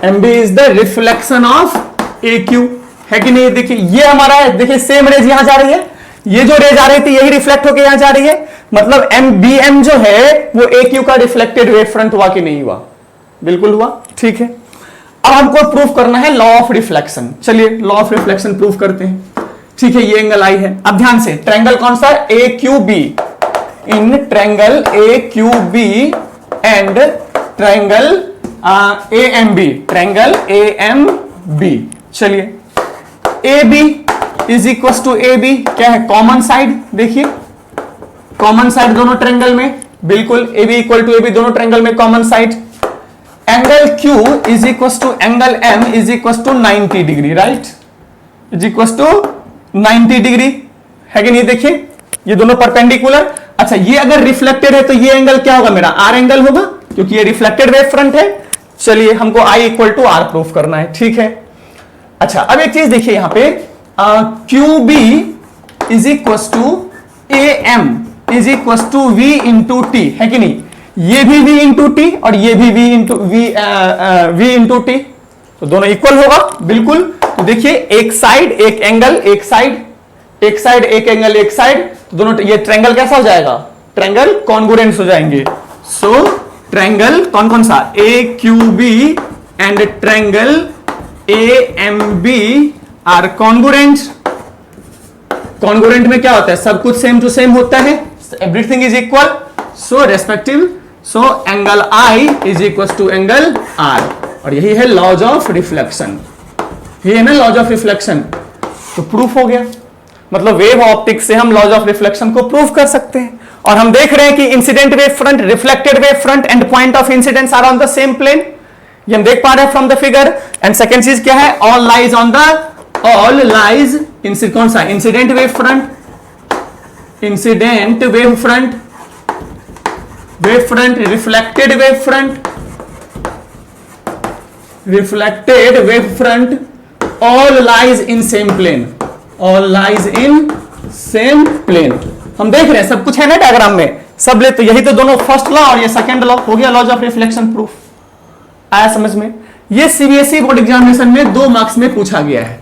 MB is the reflection of AQ, है कि नहीं। देखिए ये हमारा है, देखिए सेम रेज यहां जा रही है, ये जो रेज आ रही थी यही रिफ्लेक्ट होकर यहां जा रही है, मतलब MBM जो है वो AQ का रिफ्लेक्टेड वेव फ्रंट हुआ कि नहीं हुआ, बिल्कुल हुआ, ठीक है। अब हमको प्रूफ करना है लॉ ऑफ रिफ्लेक्शन, चलिए लॉ ऑफ रिफ्लेक्शन प्रूफ करते हैं, ठीक है। ये एंगल आई है, अब ध्यान से, ट्रायंगल कौन सा, AQB, in triangle AQB and triangle AMB, triangle AMB, चलिए AB is equal to AB, क्या है, कॉमन साइड, देखिए कॉमन साइड दोनों ट्रायंगल में, बिल्कुल AB इक्वल टू AB दोनों ट्रायंगल में common side, angle Q is equal to angle M is equal to 90 degree, right, is equal to 90 degree, है कि नहीं, देखिए ये दोनों परपेंडिकुलर। अच्छा ये अगर रिफ्लेक्टेड है तो ये एंगल क्या होगा मेरा, R एंगल होगा, क्योंकि ये रिफ्लेक्टेड वेव फ्रंट है। चलिए हमको I equal to R proof करना है, ठीक है। अच्छा अब एक चीज देखिए यहां पे, QB is equal to AM is equal to V into T, है कि नहीं, ये भी V इंटू टी और ये भी V इंटू टी, तो दोनों इक्वल होगा, बिल्कुल। तो देखिए एक साइड एक एंगल, एक साइड एक एंगल एक साइड, तो दोनों, ये ट्रायंगल कैसा हो जाएगा, ट्रायंगल कॉन्ग्रुएंट हो जाएंगे। सो ट्रायंगल कौन कौन सा, AQB and triangle AMB are congruent. Congruent में क्या होता है, सब कुछ सेम टू सेम होता है, everything is equal, so respective, so angle I is equal to angle R, और यही है लॉज ऑफ रिफ्लेक्शन, ये है ना लॉज ऑफ रिफ्लेक्शन। तो प्रूफ हो गया, मतलब वेव ऑप्टिक्स से हम लॉज ऑफ रिफ्लेक्शन को प्रूफ कर सकते हैं। और हम देख रहे हैं कि incident wave front, reflected wave front and point of incidence are on the same plane, ये हम देख पा रहे हैं from the figure. And second चीज क्या है, all lies on the, all lies कौन सा, incident wave front, incident wave front, reflected wave front, reflected wave front, all lies in same plane, all lies in same plane. हम देख रहे हैं सब कुछ है ना डायग्राम में, सब ले तो यही तो दोनों फर्स्ट लॉ और ये सेकंड लॉ हो गया, लॉज ऑफ रिफ्लेक्शन प्रूफ। आया समझ में? ये सीबीएसई बोर्ड एग्जामिनेशन में 2 मार्क्स में पूछा गया है।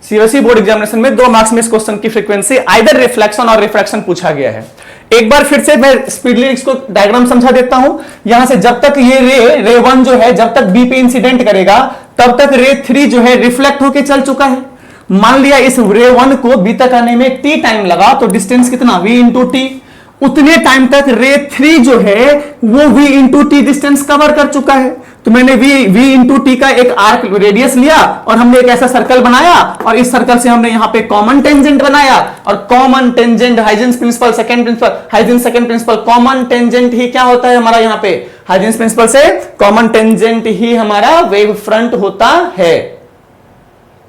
सीबीएसई बोर्ड एग्जामिनेशन में 2 मार्क्स में इस क्वेश्चन की फ्रीक्वेंसी आइदर रिफ्लेक्शन और रिफ्रैक्शन पूछा गया है। एक बार फिर से मैं स्पीडली इसको डायग्राम समझा देता हूं। यहां से जब तक ये रे 1 जो है जब तक बी पे इंसिडेंट करेगा तब तक रे 3 जो है रिफ्लेक्ट होके चल चुका है। मान लिया इस रे 1 को बी तक आने में t टाइम लगा, तो डिस्टेंस कितना v इंटू टी। उतने टाइम तक रे 3 जो है वो v into T distance cover कर चुका है। तो मैंने v इंटू टी का एक आर्क रेडियस लिया और हमने एक ऐसा सर्कल बनाया और इस सर्कल से हमने यहां पे कॉमन टेंजेंट बनाया, और common tangent Huygens principle second principle, Huygens second principle, common tangent ही क्या होता है हमारा यहाँ पे, हाइजेंस प्रिंसिपल से कॉमन टेंजेंट ही हमारा वेव फ्रंट होता है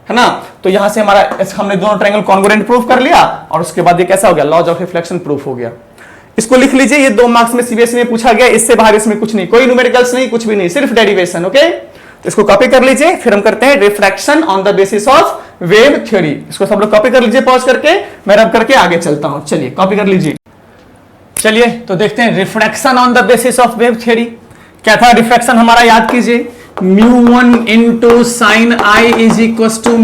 ना। तो यहां से हमारा हमने दोनों ट्रायंगल कॉन्ग्रुएंट प्रूफ कर लिया और उसके बाद ये कैसा हो गया, लॉज ऑफ रिफ्लेक्शन प्रूफ हो गया। इसको लिख लीजिए, ये 2 मार्क्स में सीबीएसई में पूछा गया, इससे बाहर इसमें कुछ नहीं, कोई न्यूमेरिकल्स नहीं, कुछ भी नहीं, सिर्फ डेरिवेशन। ओके, तो इसको कॉपी कर लीजिए। फिर हम करते हैं refraction on the basis of wave theory. इसको सब लोग कॉपी कर लीजिए पॉज करके, मैं रब करके आगे चलता हूं। चलिए कॉपी कर लीजिए। चलिए तो देखते हैं refraction on the basis of wave theory क्या था। रिफ्रैक्शन हमारा याद कीजिए, μ1 into sine I is equal to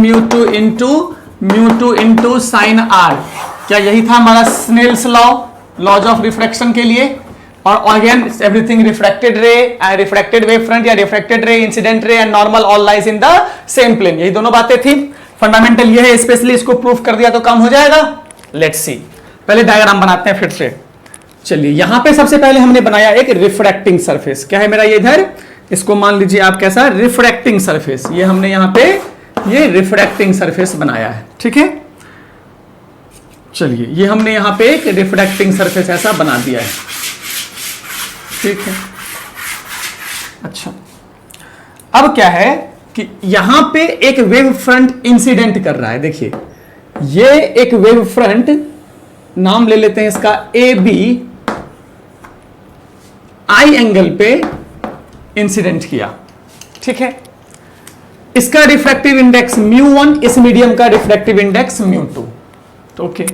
μ2 into sine R. क्या यही था हमारा Snell's law, laws of refraction के लिए। और again everything refracted ray, refracted wave front या refracted ray, incident ray and normal all lies in the same plane. यही दोनों बातें थी। फंडामेंटल ये है, स्पेशली इसको प्रूफ कर दिया तो काम हो जाएगा। लेट्स सी, पहले डायग्राम बनाते हैं फिर से। चलिए यहां पे सबसे पहले हमने बनाया एक रिफ्रैक्टिंग सरफेस। क्या है मेरा ये इधर, इसको मान लीजिए आप कैसा, रिफ्रैक्टिंग सरफेस। ये हमने यहां पे ये रिफ्रैक्टिंग सरफेस बनाया है, ठीक है। चलिए ये हमने यहां पे एक रिफ्रैक्टिंग सरफेस ऐसा बना दिया है, ठीक है। अच्छा, अब क्या है कि यहां पे एक वेव फ्रंट इंसिडेंट कर रहा है। देखिए ये एक वेव फ्रंट, नाम ले लेते हैं इसका ए बी, आई एंगल पे इंसिडेंट किया, ठीक है। इसका रिफ्रैक्टिव इंडेक्स μ1, इस मीडियम का रिफ्रैक्टिव इंडेक्स μ2। तो ओके,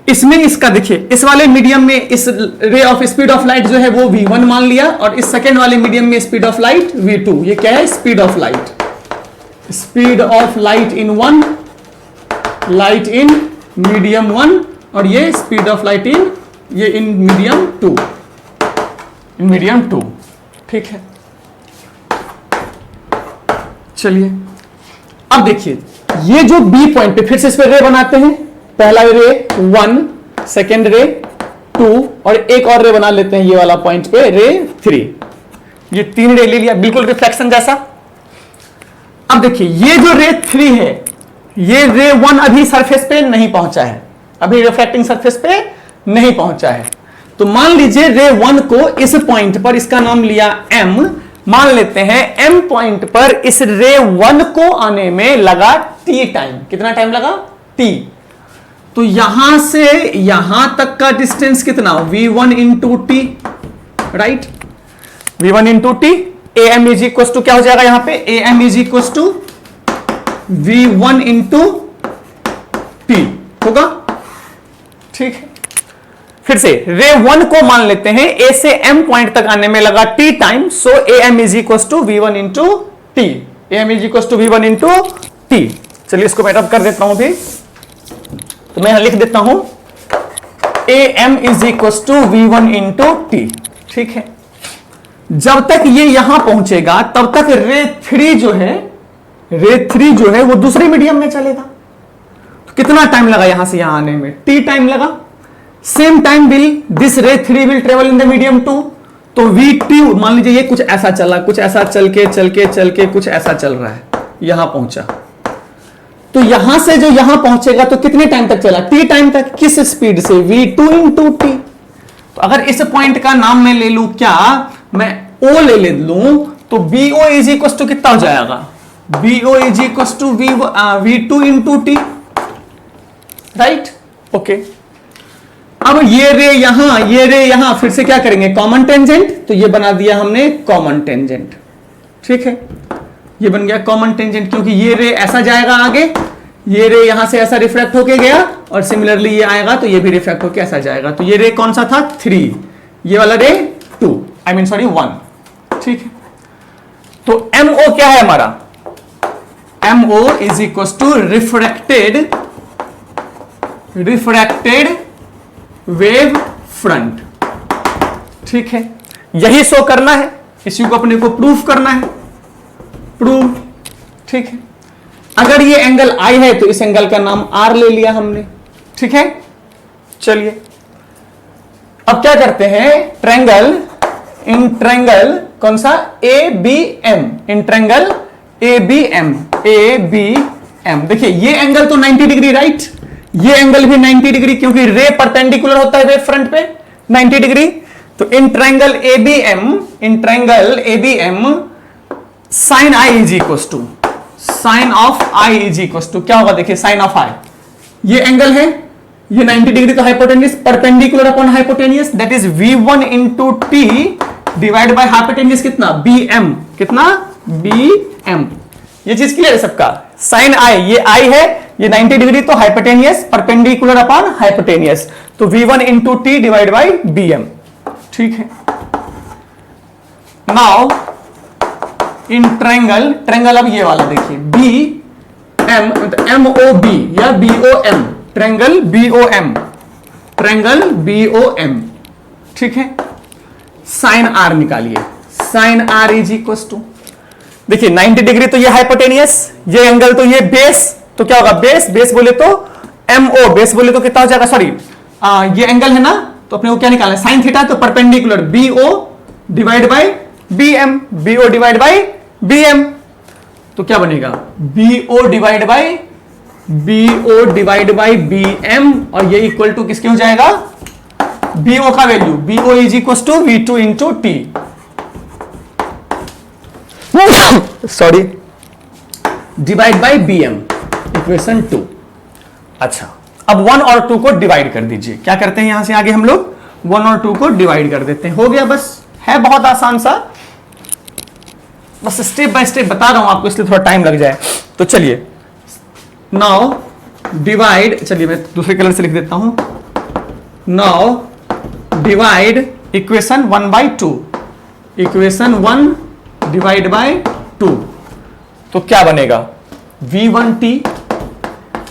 इसमें इसका देखिए, इस वाले मीडियम में इस ray of speed of light जो है वो v1 मान लिया, और इस सेकेंड वाले मीडियम में स्पीड ऑफ लाइट v2। ये क्या है, speed of light, speed of light in 1, light in medium 1, और ये स्पीड ऑफ लाइट इन, ये इन मीडियम 2, इन मीडियम 2, ठीक है। चलिए अब देखिए, ये जो बी पॉइंट पे फिर से इस पे रे बनाते हैं। पहला रे 1, सेकेंड रे 2, और एक और रे बना लेते हैं ये वाला पॉइंट पे रे 3। ये 3 रे ले लिया, बिल्कुल रिफ्लेक्शन जैसा। अब देखिए ये जो रे 3 है, ये रे 1 अभी सरफेस पे नहीं पहुंचा है, अभी रिफ्लेक्टिंग सरफेस पे नहीं पहुंचा है। तो मान लीजिए रे 1 को इस पॉइंट पर, इसका नाम लिया m, मान लेते हैं m पॉइंट पर इस रे 1 को आने में लगा t टाइम। कितना टाइम लगा, t। तो यहां से यहां तक का डिस्टेंस कितना, v1 into T, right, v1 into T. am is equal to क्या हो जाएगा यहां पे, am is equal to v1 into T होगा, ठीक है। फिर से रे 1 को मान लेते हैं a से m पॉइंट तक आने में लगा t time, so am is equal to v1 into T, am is equal to v1 into T. चलिए इसको मैं रब कर देता हूं भी, तो मैं यहां लिख देता हूं am is equal to v1 into T, ठीक है। जब तक ये यहां पहुंचेगा तब तक रे 3 जो है वो दूसरे मीडियम में चलेगा। तो कितना टाइम लगा यहां से यहां आने में, t टाइम लगा। सेम टाइम विल दिस रे 3 will travel in the medium 2। तो v2 मान लीजिए ये कुछ ऐसा चला, कुछ ऐसा चल के कुछ ऐसा चल रहा है, यहां पहुंचा। तो यहां से जो यहां पहुंचेगा तो कितने टाइम तक चला, t टाइम तक। किस स्पीड से, v2 इंटू टी। तो अगर इस पॉइंट का नाम मैं ले लूं, क्या मैं o ले लूं, तो bo इज इक्वल टू कितना हो जाएगा, bo is equal to v2 into T, right, okay. अब ये रे यहां फिर से क्या करेंगे, कॉमन टेंजेंट। तो ये बना दिया हमने कॉमन टेंजेंट, ठीक है। ये बन गया कॉमन टेंजेंट, क्योंकि ये रे ऐसा जाएगा आगे, ये रे यहां से ऐसा रिफ्रैक्ट होके गया और सिमिलरली ये आएगा तो ये भी रिफ्रैक्ट होके ऐसा जाएगा। तो ये रे कौन सा था 3, ये वाला रे 2, आई मीन सॉरी 1। ठीक है, तो MO क्या है हमारा? MO is equal to refracted wave front. ठीक है, यही शो करना है, इसी को अपने को प्रूफ करना है, प्रूव। ठीक है, अगर ये एंगल I है तो इस एंगल का नाम R ले लिया हमने। ठीक है, चलिए अब क्या करते हैं, इन ट्रेंगल कौन सा ABM, इन ट्रेंगल ABM, देखिए ये एंगल तो 90 डिग्री राइट, ये एंगल भी 90 डिग्री क्योंकि रे परपेंडिकुलर होता है वेव फ्रंट पे 90 डिग्री। तो in triangle ABM sine I is equal to sine of I is equal to क्या होगा, देखिए साइन ऑफ I, ये एंगल है, ये 90 डिग्री तो hypotenuse perpendicular upon hypotenuse, that is V1 into T divide by hypotenuse कितना BM, कितना BM। ये चीज क्लियर है सबका? साइन I, ये I है, ये 90 डिग्री तो हाइपोटेन्यूज परपेंडिकुलर अपॉन हाइपोटेन्यूज, तो V1 into T divide by BM। ठीक है, नाउ इन ट्रेंगल अब ये वाला देखिए BM MOB या BOM, ट्रेंगल BOM। ठीक है, साइन R निकालिए, sine R is equal to, देखिए 90 डिग्री तो ये हाइपोटेनियस, ये एंगल तो ये बेस, तो क्या होगा बेस बोले तो MO, बेस बोले तो कितना हो जाएगा, सॉरी ये एंगल है ना, तो अपने को क्या निकालना है साइन थीटा, तो perpendicular BO divide by BM, BO divide by BM, तो क्या बनेगा BO डिवाइड बाय BM, और ये इक्वल टू किसके हो जाएगा, BO का value, BO is equal to V2 into T, sorry divide by BM, equation 2। अच्छा, अब 1 और 2 को डिवाइड कर दीजिए। क्या करते हैं यहां से आगे हम लोग 1 और 2 को डिवाइड कर देते हैं, हो गया, बस है बहुत आसान सा, बस स्टेप बाय स्टेप बता रहा हूं आपको इसलिए थोड़ा टाइम लग जाए। तो चलिए नाउ डिवाइड, चलिए मैं दूसरे कलर से लिख देता हूं, now divide equation 1 by 2, equation 1 divide by 2, तो क्या बनेगा V1T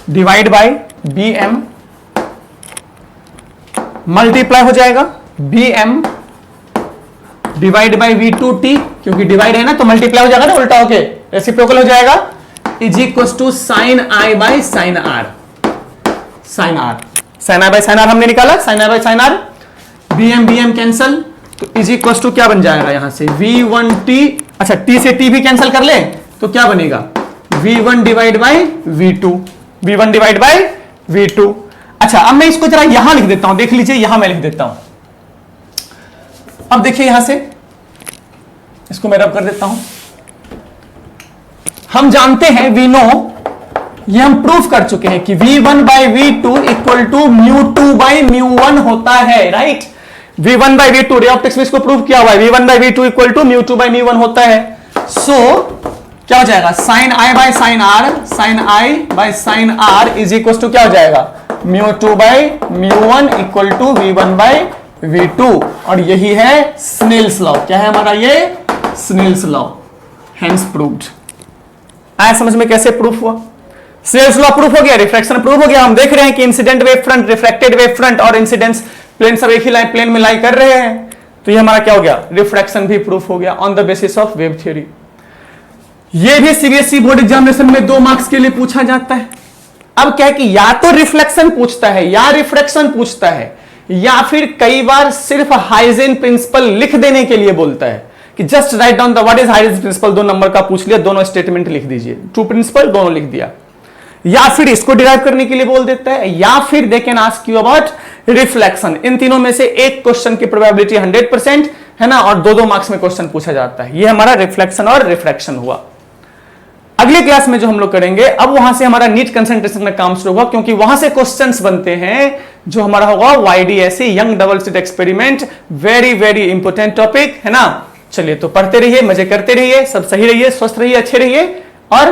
divide by BM multiply हो जाएगा BM डिवाइड बाय V2T, क्योंकि डिवाइड है ना तो मल्टीप्लाई हो जाएगा ना, उल्टा होके रेसिप्रोकल हो जाएगा, is equal to sine I by sine R, sine I by sine R हमने निकाला, sine I by sine R, BM cancel, तो इज इक्वल टू क्या बन जाएगा यहां से V1T, अच्छा T से T भी कैंसिल कर ले तो क्या बनेगा V1 डिवाइड बाय V2। अच्छा, अब मैं इसको जरा यहां लिख देता हूं, देख लीजिए यहां मैं लिख देता हूं। अब देखिए यहां से इसको मैं रब कर देता हूं। हम जानते हैं वी नो, ये हम प्रूफ कर चुके हैं कि V1 bye V2 equal to μ2 bye μ1 होता है, right. V1 bye V2 ray optics में इसको प्रूफ किया हुआ है, V1 bye V2 equal to μ2 bye μ1 होता है। सो क्या हो जाएगा sine I by sine R, sine I by sine R is equal to क्या हो जाएगा μ2 bye μ1 equal to V1 bye V2, और यही है स्नेल्स लॉ। क्या है हमारा ये स्नेल्स लॉ, हेंस प्रूव्ड। आया समझ में कैसे प्रूफ हुआ? स्नेल्स लॉ प्रूफ हो गया, रिफ्रैक्शन प्रूफ हो गया। हम देख रहे हैं कि incident wave front, refracted wave front और इंसिडेंस प्लेन सब एक ही प्लेन में लाई कर रहे हैं, तो ये हमारा क्या हो गया, रिफ्रैक्शन भी प्रूफ हो गया on the basis of wave theory. ये भी सीबीएसई बोर्ड एग्जामिनेशन में 2 मार्क्स के लिए पूछा जाता है। अब क्या है कि या तो रिफ्लेक्शन पूछता है या रिफ्रैक्शन पूछता है, या फिर कई बार सिर्फ हाइजेन प्रिंसिपल लिख देने के लिए बोलता है कि just write down the what is Huygens principle, 2 number का पूछ लिया, दोनों स्टेटमेंट लिख दीजिए, ट्रू प्रिंसिपल दोनों लिख दिया। या फिर इसको डिराइव करने के लिए बोल देता है, या फिर they can ask you about reflection. इन तीनों में से एक क्वेश्चन की प्रोबेबिलिटी 100% है ना, और 2-2 मार्क्स में क्वेश्चन पूछा जाता है। ये हमारा रिफ्लेक्शन और रिफ्रैक्शन हुआ। अगले क्लास में जो हम लोग करेंगे, अब वहां से हमारा नीट कंसंट्रेशन का काम शुरू होगा, क्योंकि वहां से क्वेश्चंस बनते हैं जो हमारा होगा YDSE young double slit experiment. Very very important topic है ना। चलिए तो पढ़ते रहिए, मजे करते रहिए, सब सही रहिए, स्वस्थ रहिए, अच्छे रहिए और